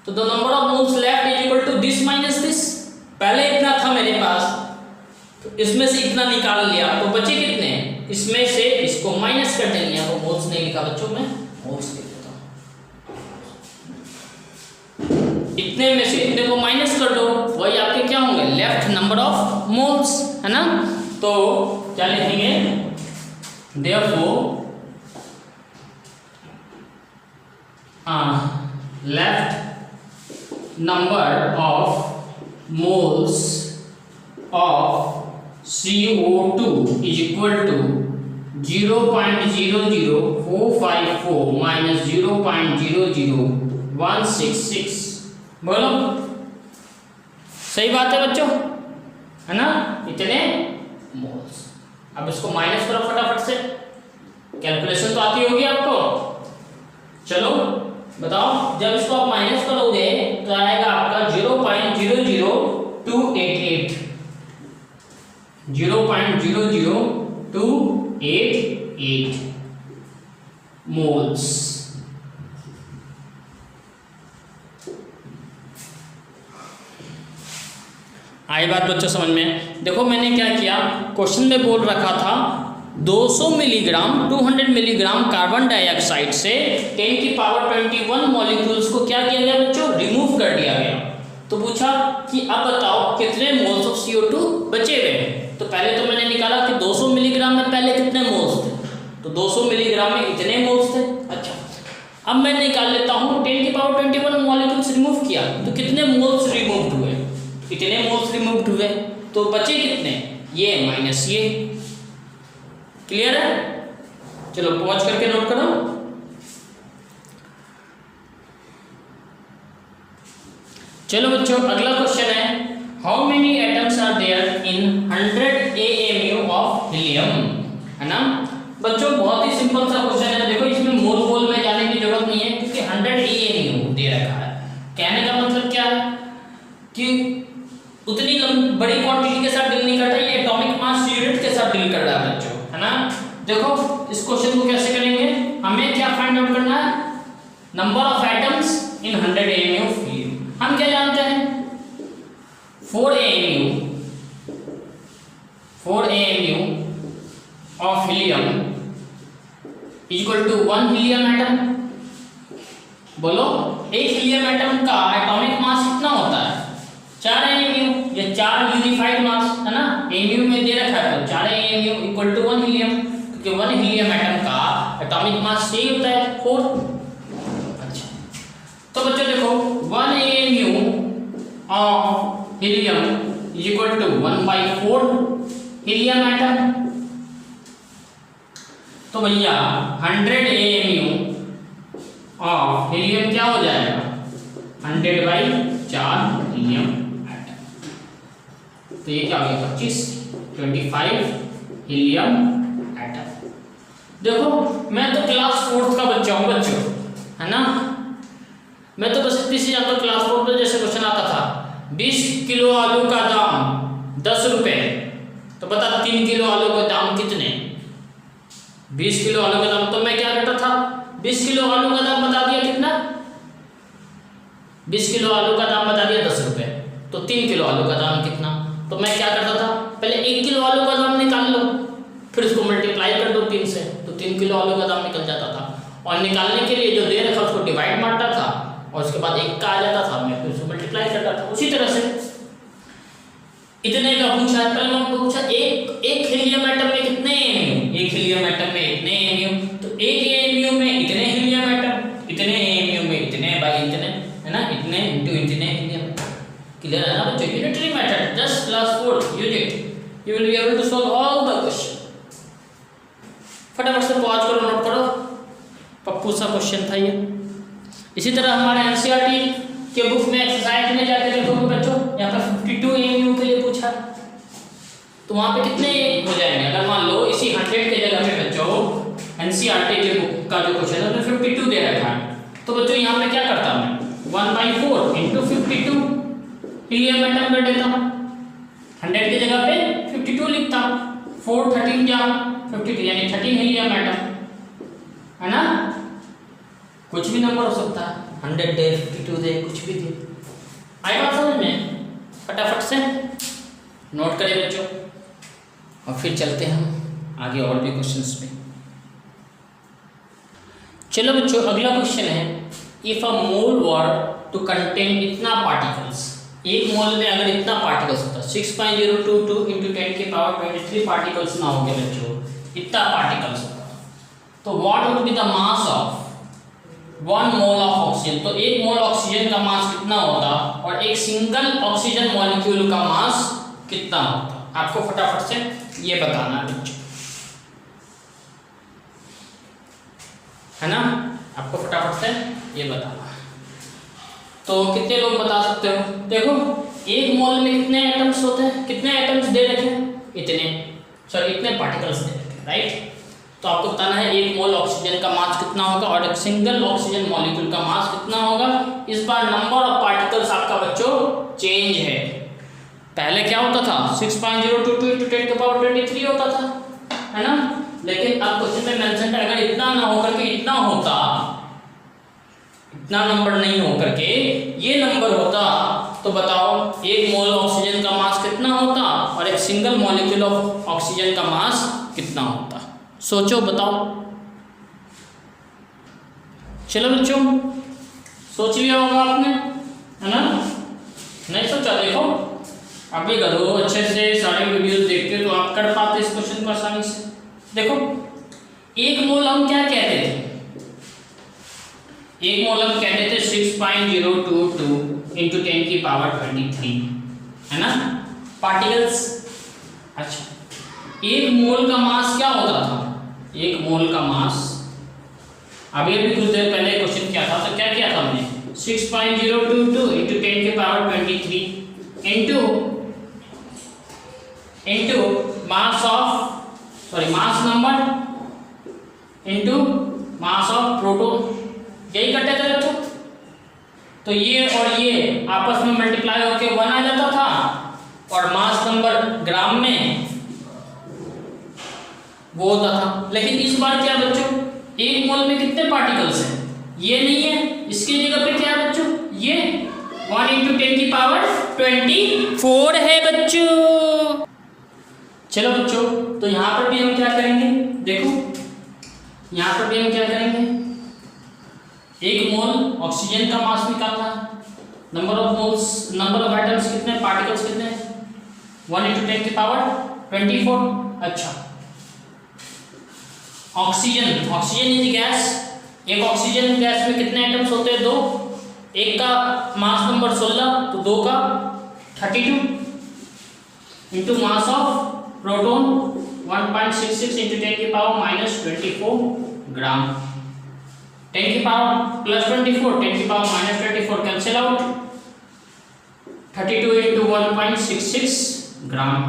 तो the number of moles left is equal to this minus this. पहले इतना था मेरे पास तो इसमें से इतना निकाल लिया तो बचे कितने, इसमें से इसको माइनस कर देंगे। यहाँ को मोल्स नहीं लिखा बच्चों, मैं मोल्स लिख देता हूँ। इतने में से इतने को माइनस कर दो, वही आपके क्या होंगे लेफ्ट नंबर ऑफ मोल्स, है ना। तो क्या लिखेंगे, therefore left number of moles of CO2 is equal to 0.00454 minus 0.00166। बोलो सही बात है बच्चों, है ना, इतने मोल्स। अब इसको माइनस करो फटाफट से, कैलकुलेशन तो आती होगी आपको। चलो बताओ, जब इसको आप माइनस करोगे तो आएगा आपका 0.00288 0.00288 मोल्स। आई बात बच्चों समझ में। देखो मैंने क्या किया, क्वेश्चन में बोल रखा था 200 मिलीग्राम 200 मिलीग्राम कार्बन डाइऑक्साइड से 10 की पावर 21 मॉलिक्यूल्स को क्या किया गया बच्चों, रिमूव कर दिया गया। तो पूछा कि अब बताओ कितने मोल्स ऑफ CO2 बचे हुए। तो पहले तो मैंने निकाला कि 200 मिलीग्राम में पहले कितने मोल्स थे, तो 200 मिलीग्राम में इतने मोल्स थे। अच्छा अब मैं निकाल लेता हूँ 10 की पावर 21 मॉलिक्यूल्स रिमूव किया तो कितने मोल्स रिमूव हुए, इतने मोल्स रिमूव हुए। तो बचे कितने, ये माइनस ये। क्लियर है, चलो पॉज करके नोट करो। चलो बच्चों अगला क्वेश्चन है, how many atoms are there in 100 AMU of helium, है ना। बच्चों बहुत ही सिंपल सा क्वेश्चन है। देखो इसमें मोल में जाने की जरूरत नहीं है क्योंकि 100 AMU दे रखा है। कहने का मतलब क्या है कि उतनी बड़ी क्वांटिटी के साथ डील नहीं करता, ये एटॉमिक मास यूनिट के साथ डील कर रहा है बच्चों, है ना। देखो इस क्वेश्चन को कैसे करेंगे, हमें क्या फाइंड आउट करना है, number of atoms in 100 AMU of helium. हम क्या जानते हैं 4 AMU of helium equal to 1 helium atom. बोलो एक हीलियम एटम का एटॉमिक मास कितना होता है, 4 AMU, ये 4 यूनिफाइड मास है ना, AMU में दे रखा है तो 4 AMU इक्वल टू 1 हीलियम, क्योंकि 1 हीलियम एटम का एटॉमिक मास यही होता है 4। अच्छा तो बच्चों देखो 1 AMU of helium is equal to 1/4 helium atom. तो भैया 100 AMU ऑफ हीलियम क्या हो जाएगा, 100/4 हीलियम एटम। तो ये क्या हो गया 25 हीलियम एटम। देखो मैं तो क्लास 4th का बच्चा हूँ बच्चों, है ना। मैं तो बस इतनी सी जानता हूँ, क्लास 4 में जैसे क्वेश्चन आता था 20 किलो आलू का दाम 10 रुपए, तो बता 3 किलो आलू का दाम कितने, 20 किलो आलू का दाम। तो मैं क्या करता था, 20 किलो आलू का दाम बता दिया कितना, 20 किलो आलू का दाम बता दिया 10 रुपए, तो 3 किलो आलू का दाम कितना। तो मैं क्या करता था, पहले 1 किलो आलू का दाम निकाल लो, फिर उसको मल्टीप्लाई कर दो 3 से, तो 3 किलो आलू का दाम निकल जाता था। और निकालने के लिए जो दे रखा उसको डिवाइड मारता था, और उसके बाद 1 का आ जाता था, मैं फिर उसको मल्टीप्लाई करता था। उसी तरह से इतने का पूछा, पहले मैंने पूछा एक हीलियम एटम में कितने एमयू, एक हीलियम एटम में इतने एमयू, तो एक एमयू में इतने हीलियम एटम, इतने एमयू में इतने बाई इतने, है ना, इतने इनटू इतने हीलियम। क्लियर है ना बच्चों? Unitary method, just class 4 use it, you will be able to solve all the question. फटाफट से पॉज करो, नोट करो, पप्पू सा क्वेश्चन था ये। इसी तरह हमारे एनसीईआरटी के बुक में एक्सरसाइज में जाके देखोगे बच्चों, यहाँ पर 52 एमयू के लिए पूछा, तो वहाँ पे कितने हो जाएंगे? अगर मान लो इसी 100 के जगह पे बच्चों एनसीईआरटी के बुक का जो क्वेश्चन है उसमें 52 दे रखा है, तो बच्चों यहाँ पे क्या करता मैं 1/4 इंटू 52 हीलियम एटम कर देता हूँ। 100 की जगह पे 52 लिखता हूँ, 4 13 जा 52 यानी 13 हीलियम एटम, है ना। कुछ भी नंबर हो सकता है, 100 दे, 52 दे, कुछ भी दे। आई बात समझ में? फटाफट से नोट करें बच्चों, और फिर चलते हैं हम आगे और भी क्वेश्चंस पे। चलो बच्चों, अगला क्वेश्चन है, if a mole were to contain इतना पार्टिकल्स, एक मोल में अगर इतना पार्टिकल्स होता, 6.022 इंटू 10 की पावर 23 पार्टिकल्स ना हो गए बच्चों, इतना पार्टिकल्स होता, तो what would be the mass of 1 mole of oxygen. तो एक मोल ऑक्सीजन का मास कितना होता और एक सिंगल ऑक्सीजन मॉलिक्यूल का मास कितना होता? आपको फटाफट से ये बताना है बच्चों, है ना, आपको फटाफट से ये बताना है। तो कितने लोग बता सकते हो? देखो, एक मोल में कितने एटम्स होते हैं, कितने एटम्स दे रखे हैं, इतने पार्टिकल्स दे रखे हैं, राइट। तो आपको बताना है एक मोल ऑक्सीजन का मास कितना होगा और एक सिंगल ऑक्सीजन मॉलिक्यूल का मास कितना होगा। इस बार नंबर ऑफ पार्टिकल्स आपका बच्चों चेंज है। पहले क्या होता था 6.022 इंटू 10 की पावर 23 होता था, है ना, लेकिन अब क्वेश्चन में मेंशन है अगर इतना ना होकर के इतना होता, इतना नंबर नहीं होकर के ये नंबर होता, तो बताओ एक मोल ऑक्सीजन का मास कितना होता और एक सिंगल मॉलिक्यूल ऑफ ऑक्सीजन का मास कितना होता? सोचो, बताओ। चलो बच्चों, सोच लिया होगा आपने, है ना, नहीं सोचा? देखो आप भी करो अच्छे से, सारे वीडियोस देखते हो तो आप कर पाते इस क्वेश्चन को आसानी से। देखो, एक मोल हम क्या कहते थे? एक मोल हम कहते थे 6.022 इंटू 10 की पावर 23, है ना, पार्टिकल्स। अच्छा, एक मोल का मास क्या होता था? एक मोल का मास, अभी कुछ देर पहले क्वेश्चन क्या था, तो क्या किया था हमने 6.022 इंटू 10 की power 23 into mass number into mass of proton, यही करते थे बच्चों। तो ये और ये आपस में मल्टीप्लाई होकर 1 आ जाता था और मास नंबर ग्राम में वो होता था। लेकिन इस बार क्या बच्चों, एक मोल में कितने पार्टिकल्स हैं? ये नहीं है, इसकी जगह पे क्या है बच्चों, ये 1 इंटू 10 की पावर 24 है बच्चों। चलो बच्चों, तो यहाँ पर भी हम क्या करेंगे, देखो यहाँ पर भी हम क्या करेंगे, एक मोल ऑक्सीजन का मास निकालना, नंबर ऑफ एटम्स कितने, पार्टिकल्स कितने, 1 इंटू 10 की पावर 24। अच्छा, ऑक्सीजन इज गैस, एक ऑक्सीजन गैस में कितने एटम्स होते हैं? 2, एक का मास नंबर 16 तो 2 का 32 into mass of proton 1.66 into 10 की पावर -24 ग्राम, 10 की पावर प्लस 24, 10 की पावर -24 कैंसिल आउट, 32 इंटू 1.66 ग्राम।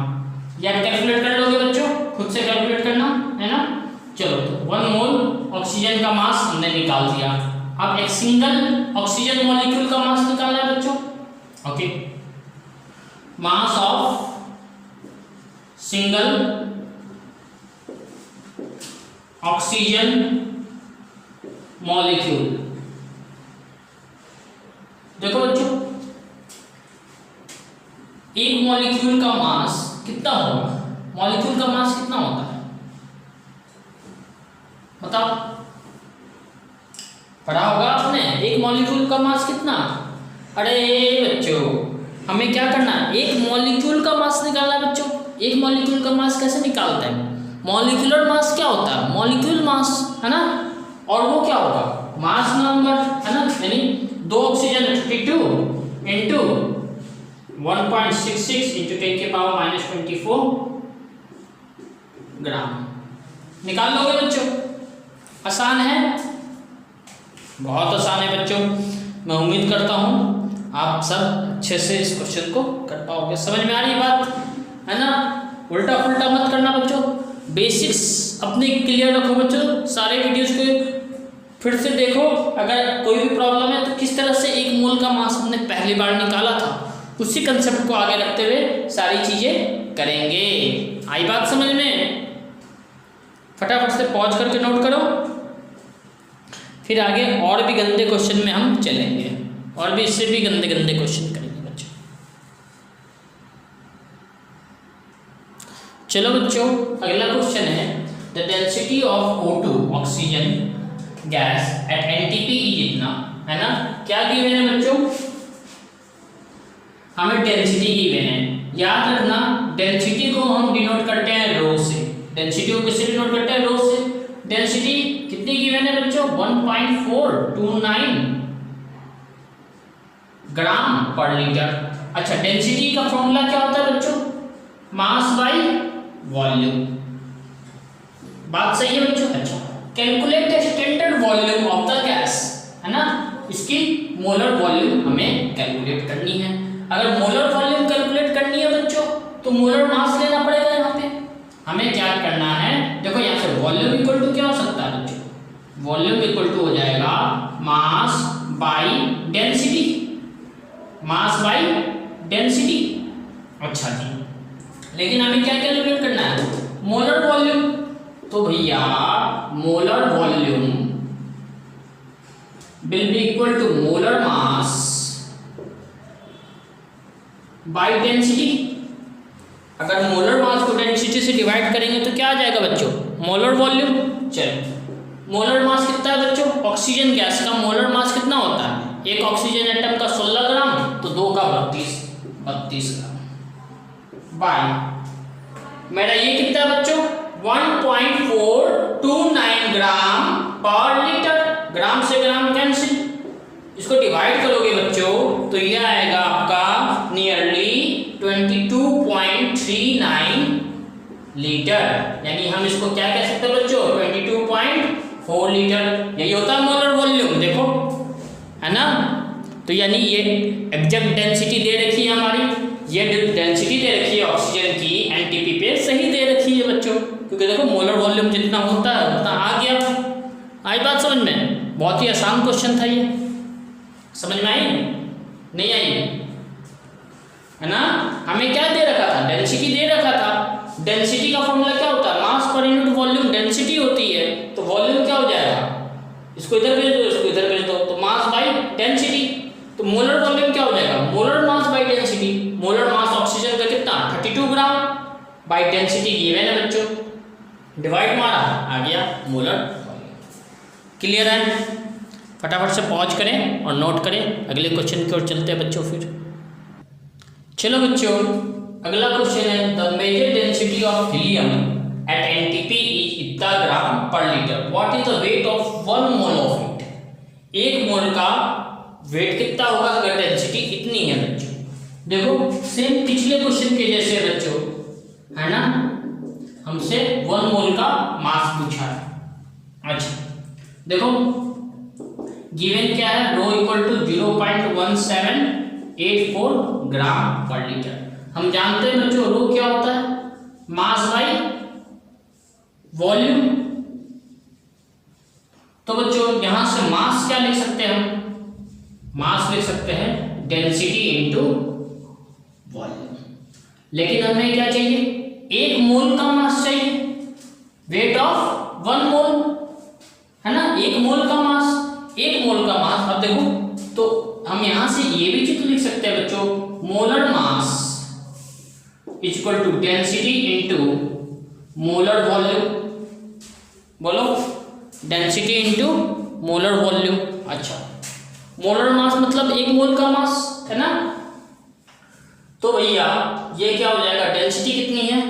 ये आप कैलकुलेट कर लोगे बच्चों, खुद से कैलकुलेट करना, है ना। चलो, तो 1 मोल ऑक्सीजन का मास हमने निकाल दिया। अब एक सिंगल ऑक्सीजन मॉलिक्यूल का मास निकालना है बच्चों। Okay, mass of single oxygen molecule. देखो बच्चों, एक मॉलिक्यूल का मास कितना होगा? मॉलिक्यूल का मास कितना होता है बताओ? पढ़ा होगा आपने, एक मॉलिक्यूल का मास कितना। अरे बच्चों हमें क्या करना है, एक मॉलिक्यूल का मास निकालना है बच्चों। एक मॉलिक्यूल का मास कैसे निकालते हैं, मॉलिक्यूलर मास क्या होता है, मॉलिक्यूल मास है ना, और वो क्या होगा मास नंबर है ना, यानी 2 ऑक्सीजन 32 इंटू 1.66 इंटू 10 के पावर -24 ग्राम। निकाल लोगे बच्चों, आसान है, बहुत आसान है बच्चों। मैं उम्मीद करता हूँ आप सब अच्छे से इस क्वेश्चन को कर पाओगे। समझ में आ रही बात है ना, उल्टा पुल्टा मत करना बच्चों, बेसिक्स अपने क्लियर रखो बच्चों। सारे वीडियोस को फिर से देखो, अगर कोई भी प्रॉब्लम है तो किस तरह से 1 मोल का मास हमने पहली बार निकाला था, उसी कंसेप्ट को आगे रखते हुए सारी चीजें करेंगे। आई बात समझ में, फटाफट से पॉज करके नोट करो, फिर आगे और भी गंदे क्वेश्चन में हम चलेंगे, और भी इससे भी गंदे गंदे क्वेश्चन करेंगे बच्चों। चलो बच्चों अगला क्वेश्चन है, the density of O2 oxygen gas at NTP इतना है ना, क्या गिवन है बच्चों, हमें डेंसिटी गिवन है। याद रखना डेंसिटी को हम डिनोट करते हैं रो से, डेंसिटी को किससे डिनोट करते हैं, रो से। डेंसिटी कितनी गिवन है बच्चों, 1.429 ग्राम पर लीटर। अच्छा डेंसिटी का फॉर्मूला क्या होता है बच्चों, मास बाय वॉल्यूम। बात सही है बच्चों। अच्छा calculate the standard volume of the gas है ना, इसकी मोलर वॉल्यूम हमें कैलकुलेट करनी है। अगर मोलर वॉल्यूम कैलकुलेट करनी है बच्चों तो मोलर मास लेना पड़ेगा। यहाँ पे हमें क्या करना है, देखो यहाँ से वॉल्यूम इक्वल टू क्या हो सकता है बच्चों, वॉल्यूम इक्वल टू हो जाएगा मास by density, mass by density. अच्छा जी, लेकिन हमें क्या कैलकुलेट करना है, मोलर वॉल्यूम। तो भैया molar volume will be equal to molar mass by density. अगर मोलर मास को डेंसिटी से डिवाइड करेंगे तो क्या आ जाएगा बच्चों, मोलर वॉल्यूम। चलो मोलर मास कितना है बच्चों, ऑक्सीजन गैस का मोलर मास कितना होता है, एक ऑक्सीजन एटम का 16 ग्राम, तो 2 का 32 ग्राम बाय मेरा ये कितना है बच्चों, 1.429 ग्राम पर लीटर। ग्राम से ग्राम कैंसिल, इसको डिवाइड करोगे बच्चों तो ये आएगा आपका नियरली 22.39 लीटर, यानी हम इसको क्या कह सकते हैं बच्चों, 22.4 लीटर। यही होता है मोलर वॉल्यूम, देखो है ना। तो यानी ये एग्जैक्ट डेंसिटी दे रखी है हमारी, ये डेंसिटी दे रखी है ऑक्सीजन की NTP पे, सही दे रखी है बच्चों, क्योंकि देखो मोलर वॉल्यूम जितना होता है उतना आ गया। आई बात समझ में, बहुत ही आसान क्वेश्चन था ये, समझ में आई नहीं आई है ना। हमें क्या दे रखा था, डेंसिटी दे रखा था। डेंसिटी का फॉर्मूला क्या होता है, मास पर यूनिट वॉल्यूम डेंसिटी होती है, तो वॉल्यूम क्या हो जाएगा, इसको इधर भेज दो, इसको इधर भेज दो, तो मास बाय डेंसिटी। तो मोलर वॉल्यूम क्या हो जाएगा, molar mass by density. Molar mass oxygen का कितना 32 ग्राम बाय डेंसिटी गिवन है बच्चों, डिवाइड मारा आ गया मोलर वॉल्यूम। क्लियर है, फटाफट से पॉज करें और नोट करें, अगले क्वेश्चन की ओर चलते हैं बच्चों। फिर चलो बच्चों अगला क्वेश्चन है, the measure density of helium at NTP is इतना ग्राम पर litre, what is the weight of 1 mole of it. 1 mole का वेट कितना होगा अगर डेंसिटी इतनी है बच्चों। देखो सेम पिछले क्वेश्चन के जैसे बच्चों है ना, हमसे 1 मोल का मास पूछा है। अच्छा देखो गिवन क्या है, रो इक्वल टू 0.1784 ग्राम पर लीटर। हम जानते हैं बच्चों रो क्या होता है, मास बाय वॉल्यूम। तो बच्चों यहां से मास क्या लिख सकते हैं, हम मास लिख सकते हैं डेंसिटी इनटू वॉल्यूम। लेकिन हमें क्या चाहिए, 1 मोल का मास चाहिए, वेट ऑफ 1 मोल है ना, 1 मोल का मास, 1 मोल का मास। अब देखो तो हम यहां से ये भी चित्र लिख सकते हैं बच्चों, molar mass equal to density into molar volume. बोलो डेंसिटी इनटू मोलर वॉल्यूम। अच्छा, मोलर मास मतलब एक मोल का मास है ना। तो भैया ये क्या हो जाएगा, डेंसिटी कितनी है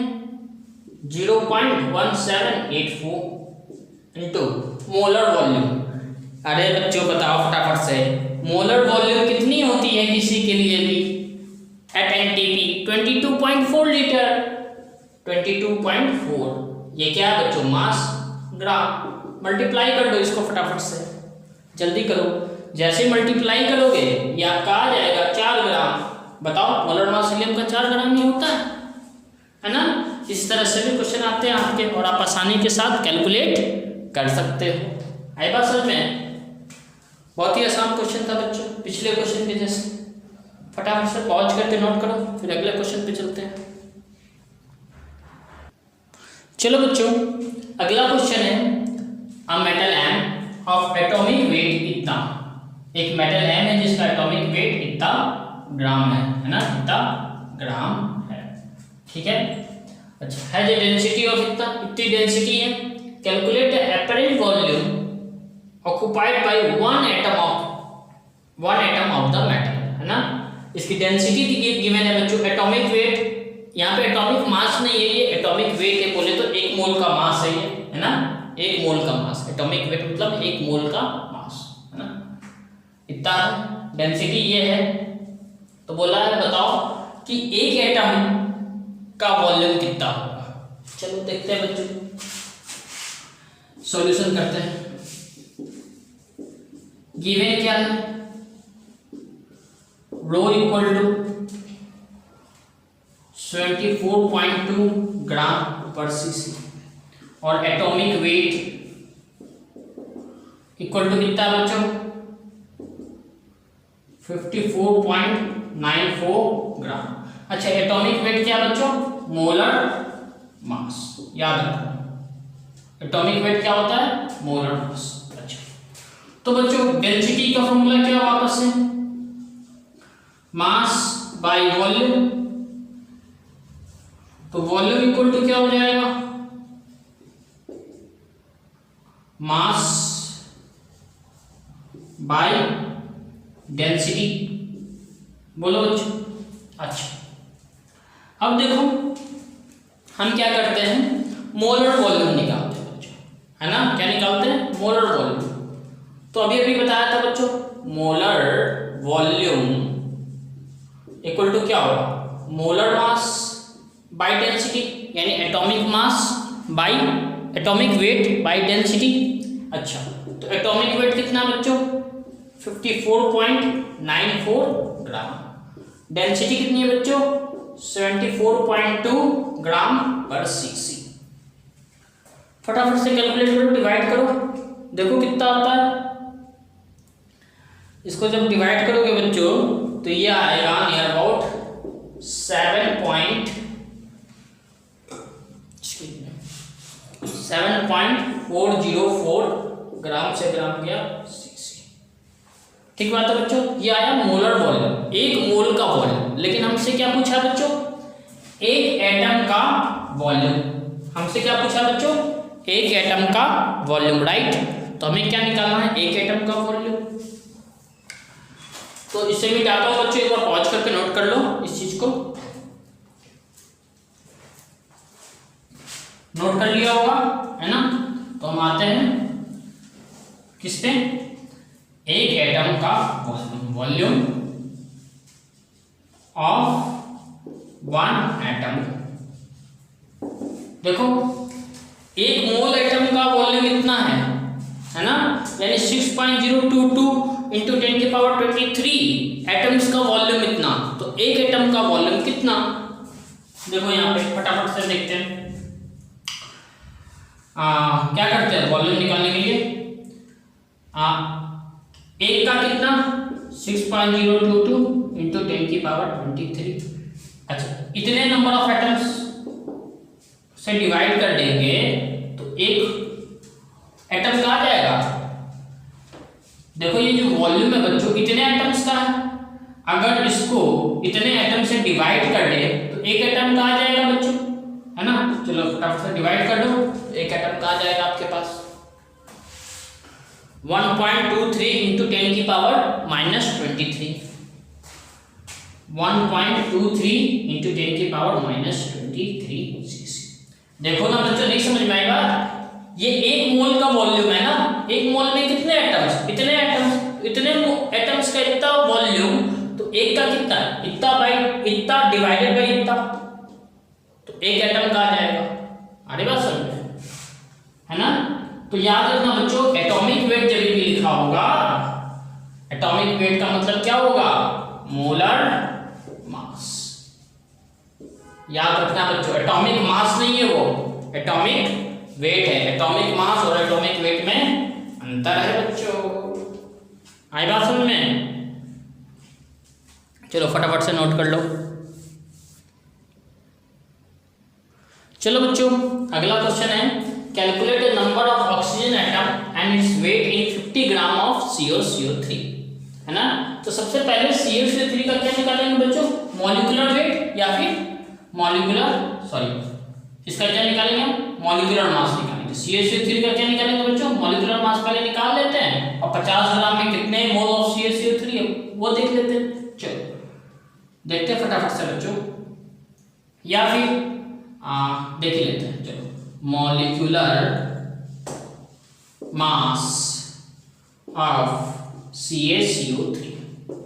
0.1784 इंटू मोलर वॉल्यूम। अरे बच्चों बताओ फटाफट से, मोलर वॉल्यूम कितनी होती है किसी के लिए भी एट एनटीपी 22.4 लीटर। 22.4 ये क्या है बच्चों, मास ग्राम। मल्टीप्लाई कर दो इसको फटाफट से, जल्दी करो। जैसे मल्टीप्लाई करोगे ये आपका आ जाएगा 4 ग्राम। बताओ मोलर मास हीलियम का 4 ग्राम ही होता है ना। इस तरह से भी क्वेश्चन आते हैं आपके और आप आसानी के साथ कैलकुलेट कर सकते हो। आई बात समझ में? बहुत ही आसान क्वेश्चन था बच्चों, पिछले क्वेश्चन के जैसे। फटाफट से पॉज करके नोट करो, फिर अगले क्वेश्चन पे चलते हैं। चलो बच्चों अगला क्वेश्चन है, a metal M of atomic weight इतना। एक मेटल एम है जिसका एटॉमिक वेट इतना ग्राम है ना, इतना ग्राम है, ठीक है। अच्छा, हैज ए डेंसिटी ऑफ इतनी डेंसिटी है। Calculate the apparent volume occupied by one atom of the metal, है ना। इसकी डेंसिटी गिवन है बच्चों, एटॉमिक वेट, यहाँ पे एटॉमिक मास नहीं है, ये एटॉमिक वेट है। बोले तो 1 मोल का मास है ये, है ना, 1 मोल का मास। एटॉमिक वेट मतलब 1 मोल का मास, है ना, इतना डेंसिटी ये है। तो बोला है बताओ कि एक एटम का वॉल्यूम कितना होगा। चलो देखते हैं बच्चों, सॉल्यूशन करते हैं। गिवन क्या है, रो इक्वल टू 74.2 ग्राम पर सीसी और एटॉमिक वेट इक्वल टू कितना बच्चों 54.94 ग्राम। अच्छा, एटॉमिक वेट क्या बच्चों, मोलर मास, याद रखना एटॉमिक वेट क्या होता है, मोलर मास। अच्छा, तो बच्चों डेंसिटी का फॉर्मूला क्या वापस से, मास बाय वॉल्यूम। तो वॉल्यूम इक्वल टू क्या हो जाएगा, मास बाय डेंसिटी। बोलो बच्चों। अच्छा, अब देखो हम क्या करते हैं, मोलर वॉल्यूम निकालते हैं बच्चों, है ना। क्या निकालते हैं, मोलर वॉल्यूम। तो अभी बताया था बच्चों, मोलर वॉल्यूम इक्वल टू क्या होगा, मोलर मास बाय डेंसिटी, यानी atomic mass by atomic weight by density. अच्छा, तो एटॉमिक वेट कितना बच्चों 54.94 ग्राम। डेंसिटी कितनी है बच्चों 74.2 ग्राम पर सीसी। फटाफट से कैलकुलेट करो, डिवाइड करो, देखो कितना आता है। इसको जब डिवाइड करोगे बच्चों तो ये आएगा नियर अबाउट 7.404 ग्राम से ग्राम गया सीसी। ठीक बात है बच्चों, ये आया मोलर वॉल्यूम, 1 मोल का वॉल्यूम। लेकिन हमसे क्या पूछा बच्चों, एक एटम का वॉल्यूम। हमसे क्या पूछा बच्चों, एक एटम का वॉल्यूम, राइट। तो हमें क्या निकालना है, एक एटम का वॉल्यूम। तो इसे भी डाटा बच्चों एक बार पॉज करके नोट कर लो, इस चीज को नोट कर लिया होगा, है ना। तो हम आते हैं किस पे, एक एटम का वॉल्यूम ऑफ 1 एटम। देखो 1 मोल एटम का वॉल्यूम इतना है ना, यानी 6.022 इंटू 10⁻23 एटम्स का वॉल्यूम इतना। तो एक एटम का वॉल्यूम कितना, देखो यहाँ पे फटाफट से देखते हैं। क्या करते हैं वॉल्यूम निकालने के लिए, एक का कितना 6.022 इंटू 10⁻23। अच्छा, इतने नंबर ऑफ एटम्स से डिवाइड कर देंगे तो एक एटम का आ जाएगा। देखो ये जो वॉल्यूम है बच्चों इतने एटम्स का है, अगर इसको इतने एटम से डिवाइड कर दे तो एक एटम का आ जाएगा बच्चों, है ना। चलो फटाफट से डिवाइड कर दो, एक एटम का आ जाएगा आपके पास। 1.23 इंटू 10 की पावर -23, 1.23 इंटू 10 की पावर -23 cc। देखो ना बच्चों, नहीं समझ में आएगा, ये 1 मोल का वॉल्यूम है ना, 1 मोल में कितने एटम्स, इतने एटम्स का इतना वॉल्यूम, तो एक का कितना, इतना बाई इतना डिवाइडेड बाई इतना, तो एक एटम का आ जाएगा। अरे बात समझ में है ना। तो याद रखना बच्चों, एटॉमिक वेट जब भी लिखा होगा, एटॉमिक वेट का मतलब क्या होगा, मोलर मास। याद रखना बच्चों, एटॉमिक मास नहीं है वो, एटॉमिक वेट है। एटॉमिक मास और एटॉमिक वेट में अंतर है बच्चों। आई बात समझ में? चलो फटाफट से नोट कर लो। चलो बच्चों, अगला क्वेश्चन है, calculate the number of oxygen atom and its weight in 50 gram of CaCO3, है ना। तो सबसे पहले CaCO3 का क्या निकालेंगे बच्चों, मॉलिक्यूलर वेट या फिर इसका क्या निकालेंगे, मॉलिक्यूलर मास निकालेंगे। CaCO3 का क्या निकालेंगे बच्चों, मॉलिक्यूलर मास पहले निकाल लेते हैं, और 50 ग्राम में कितने मोल ऑफ CaCO3 है वो देख लेते हैं। चलो देखते हैं फटाफट से बच्चों, या फिर देख लेते हैं। चलो, मॉलिक्यूलर मास ऑफ CaCO3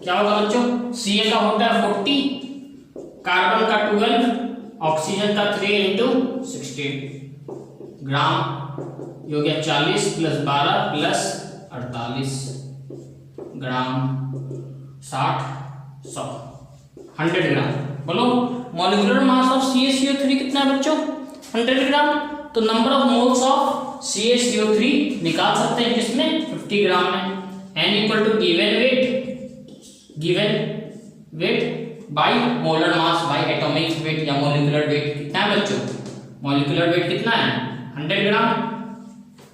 क्या होगा बच्चों, Ca का होता है 40, कार्बन का 12, ऑक्सीजन का 3 इंटू 16 ग्राम, हो गया 40 + 12 + 48 ग्राम, 60 100 100 ग्राम। बोलो मॉलिक्यूलर मास ऑफ CaCO3 कितना है बच्चों, 100 ग्राम। तो number of moles of CaCO3 निकाल सकते हैं किसमें, 50 ग्राम में। n = given weight by molar mass bye atomic weight या मॉलिक्यूलर वेट कितना है बच्चों, मॉलिक्यूलर वेट कितना है, 100 ग्राम,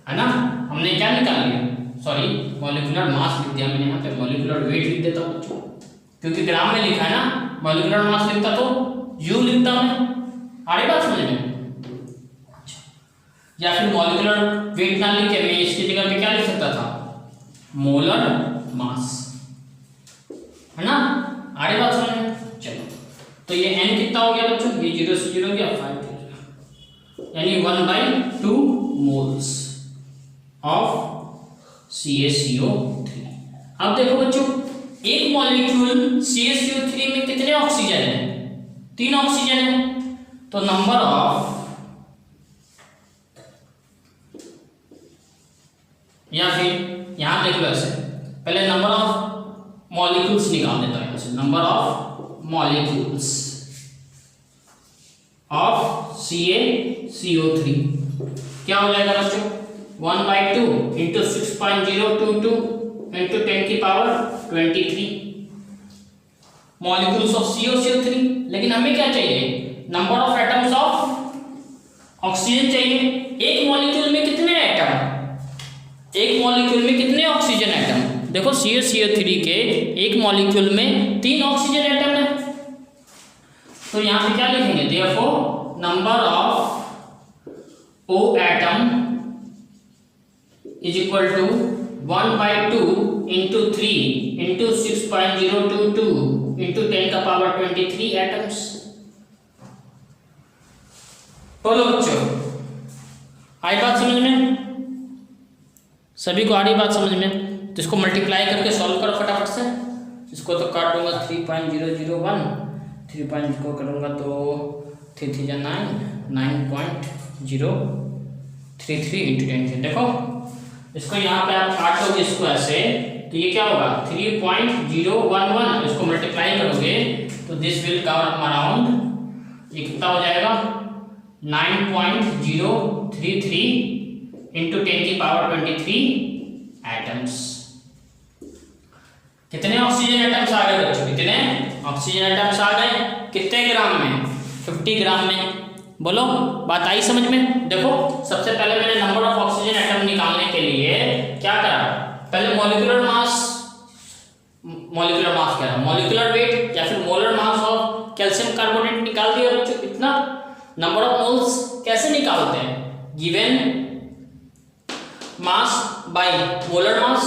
है ना। हमने क्या निकाल लिया, सॉरी मॉलिक्यूलर मास लिख दिया मैंने, यहाँ पे मॉलिक्यूलर वेट लिख देता हूँ बच्चों, क्योंकि ग्राम में लिखा है ना। मॉलिक्यूलर मास लिखता तो U लिखता मैं, आगे बात समझ में। अच्छा, या फिर मॉलिक्यूलर वेट ना लिख के मैं इसकी जगह पे क्या लिख सकता था, मोलर मास, है ना। आगे बात समझ में। चलो, तो ये n कितना हो गया बच्चों, ये 0 से 0 गया 5 हो गया, यानी 1/2 मोल्स ऑफ CaCO3। अब देखो बच्चों, एक मॉलिक्यूल CaCO3 में कितने ऑक्सीजन है, 3 ऑक्सीजन है। तो नंबर ऑफ, या फिर यहां देख लो ऐसे, पहले नंबर ऑफ मॉलिक्यूल्स निकाल देता है ऐसे, number of molecules of CaCO3 क्या हो जाएगा बच्चों, 1/2 इंटू 6.022 इंटू 10 की पावर 23 मॉलिक्यूल्स ऑफ CaCO3। लेकिन हमें क्या चाहिए, number of atoms of oxygen चाहिए। एक मॉलिक्यूल में कितने एटम, एक मॉलिक्यूल में कितने ऑक्सीजन एटम, देखो CaCO3 के एक मॉलिक्यूल में 3 ऑक्सीजन एटम है। तो यहां पे क्या लिखेंगे, therefore number of O atom is equal to 1/2 into 3 into 6.022 into 10 का पावर 23 एटम्स। बोलो बच्चों, आई बात समझ में, सभी को आ रही बात समझ में। तो इसको मल्टीप्लाई करके सॉल्व करो फटाफट से। इसको तो काट दूंगा 3.001, 3 को करूंगा तो 3 3 जा 9, 9.033 इंटू 10 से। देखो इसको यहाँ पे आप काटोगे इसको ऐसे, तो ये क्या होगा 3.011, इसको मल्टीप्लाई करोगे तो दिस विल कम अराउंड, ये कितना हो जाएगा 9.033 इंटू 10 की पावर 23 एटम्स। कितने ऑक्सीजन एटम्स आ गए बच्चों, कितने ऑक्सीजन एटम्स आ गए, कितने ग्राम में, 50 ग्राम में। बोलो बात आई समझ में। देखो सबसे पहले मैंने नंबर ऑफ ऑक्सीजन एटम निकालने के लिए क्या करा, पहले मॉलिक्यूलर मास क्या है, मॉलिक्यूलर वेट या फिर molar mass of calcium carbonate निकाल दिया बच्चों। कितना नंबर ऑफ मोल्स कैसे निकालते हैं, गिवन मास बाय मोलर मास,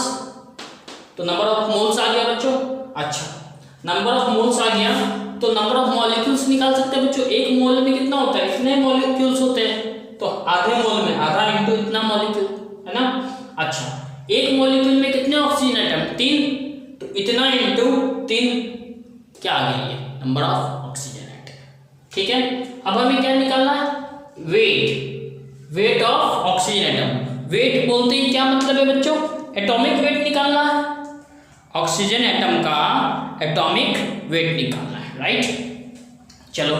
तो नंबर ऑफ मोल्स आ गया बच्चों। अच्छा, नंबर ऑफ मोल्स आ गया तो नंबर ऑफ मॉलिक्यूल्स निकाल सकते हैं बच्चों। एक मोल में कितना होता है, इतने मॉलिक्यूल्स होते हैं, तो आधे मोल में आधा इंटू इतना मॉलिक्यूल है ना। अच्छा, एक मॉलिक्यूल में कितने ऑक्सीजन एटम, 3, तो इतना इंटू 3 क्या आ गया, ये नंबर ऑफ ऑक्सीजन एटम। ठीक है, अब हमें क्या निकालना है, weight of oxygen atom. Weight बोलते हैं क्या मतलब है बच्चों, एटॉमिक वेट निकालना है, ऑक्सीजन एटम का एटॉमिक वेट निकालना है, राइट। चलो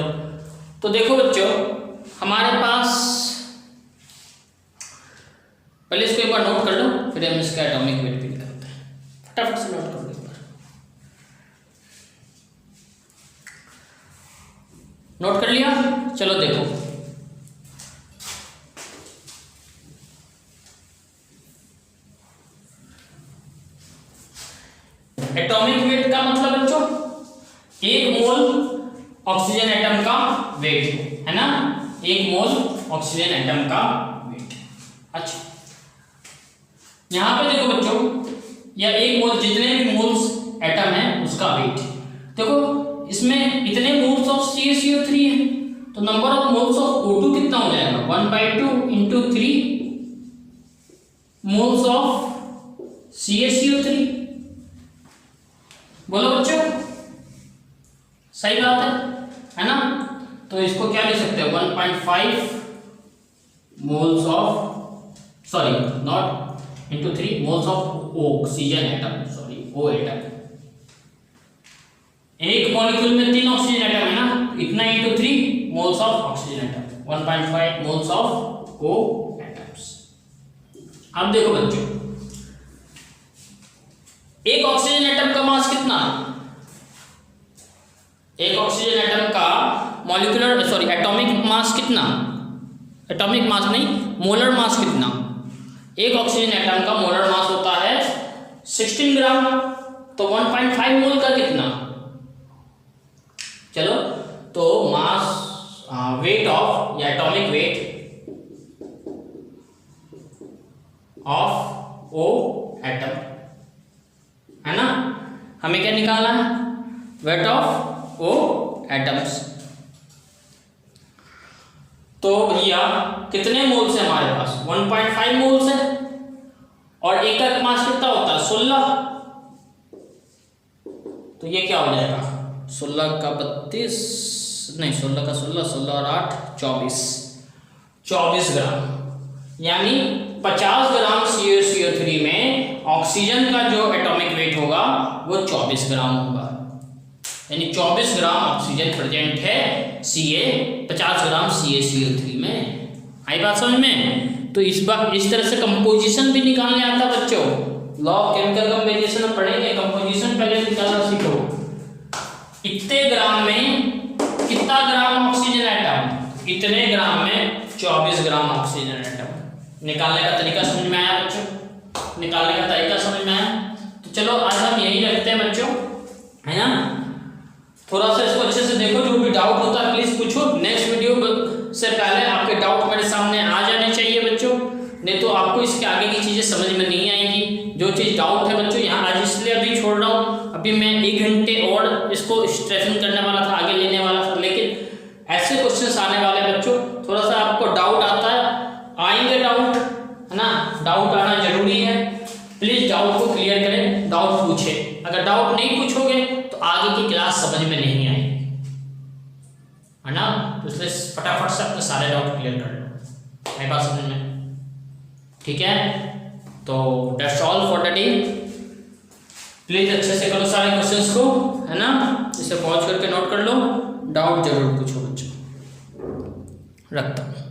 तो देखो बच्चों, हमारे पास पहले इसको एक बार नोट कर लो, फिर हम इसका एटॉमिक वेट भी निकालते हैं। फटाफट से नोट कर लो एक बार, नोट कर लिया। चलो देखो, एटॉमिक वेट का मतलब बच्चों एक मोल ऑक्सीजन एटम का वेट है ना, एक मोल ऑक्सीजन एटम का वेट। अच्छा, यहां पे देखो बच्चों, या एक मोल जितने भी मोल्स एटम है उसका वेट। देखो इसमें इतने मोल्स ऑफ CaCO3 है, तो number of moles of O2 कितना हो जाएगा, 1/2 इंटू 3 मोल्स ऑफ CaCO3। बोलो बच्चों, सही बात है ना। तो इसको क्या लिख सकते हैं, 1.5 moles of, sorry not into 3 moles of oxygen atom, sorry O atom. एक मॉलिक्यूल में 3 ऑक्सीजन एटम है ना, इतना into 3 moles of oxygen atom, 1.5 moles of O atoms. अब देखो बच्चों, एक ऑक्सीजन एटम का मास कितना है, एक ऑक्सीजन एटम का मॉलिक्यूलर सॉरी एटॉमिक मास कितना, एटॉमिक मास नहीं मोलर मास कितना, एक ऑक्सीजन एटम का मोलर मास होता है 16 ग्राम, तो 1.5 मोल का कितना। चलो तो मास वेट ऑफ या atomic weight of O atom है ना, हमें क्या निकालना है, वेट ऑफ O एटम्स। तो भैया कितने मोल्स है हमारे पास, 1.5 मोल्स है, और एक का मास कितना होता है 16, तो ये क्या हो जाएगा 16 का 32 नहीं 16 का 16 और 8 24 ग्राम, यानी 50 ग्राम CaCO3 में ऑक्सीजन का जो एटॉमिक वेट होगा वो 24 ग्राम होगा, यानी 24 ग्राम ऑक्सीजन प्रेजेंट है 50 ग्राम CaCO3 में। आई बात समझ में। तो इस तरह से कंपोजिशन भी निकालने आता बच्चों, लॉ ऑफ केमिकल कंपोजिशन पढ़ेंगे, कंपोजिशन पहले निकालना सीखो। इतने ग्राम में कितना ग्राम ऑक्सीजन एटम, इतने ग्राम में 24 ग्राम ऑक्सीजन एटम। निकालने का तरीका समझ में आया बच्चों, निकालने का तरीका समझ में आया। तो चलो आज हम यही रखते हैं बच्चों, है ना। थोड़ा सा इसको अच्छे से देखो, जो भी डाउट होता है प्लीज पूछो। नेक्स्ट वीडियो से पहले आपके डाउट मेरे सामने आ जाने चाहिए बच्चों, नहीं तो आपको इसके आगे की चीजें समझ में नहीं आएगी। जो चीज डाउट है बच्चों यहाँ आज इसलिए अभी छोड़ रहा हूँ, अभी मैं 1 घंटे और इसको स्ट्रेचिंग करने वाला था, आगे लेने वाला था, लेकिन ऐसे क्वेश्चंस आने वाले हैं बच्चों। थोड़ा सा आपको डाउट आता है, आएंगे डाउट, है ना, डाउट आना जरूरी है। प्लीज डाउट को क्लियर करें, डाउट पूछे। अगर डाउट नहीं पूछोगे तो आगे की क्लास समझ में नहीं आएगी, है ना। तो इसलिए फटाफट से अपने सारे डाउट क्लियर कर लो, मेरी बात समझ में, ठीक है। तो that's all for the day. Please अच्छे से करो सारे क्वेश्चंस को, है ना। इसे पॉज करके नोट कर लो, डाउट जरूर पूछो बच्चों। रखता हूँ।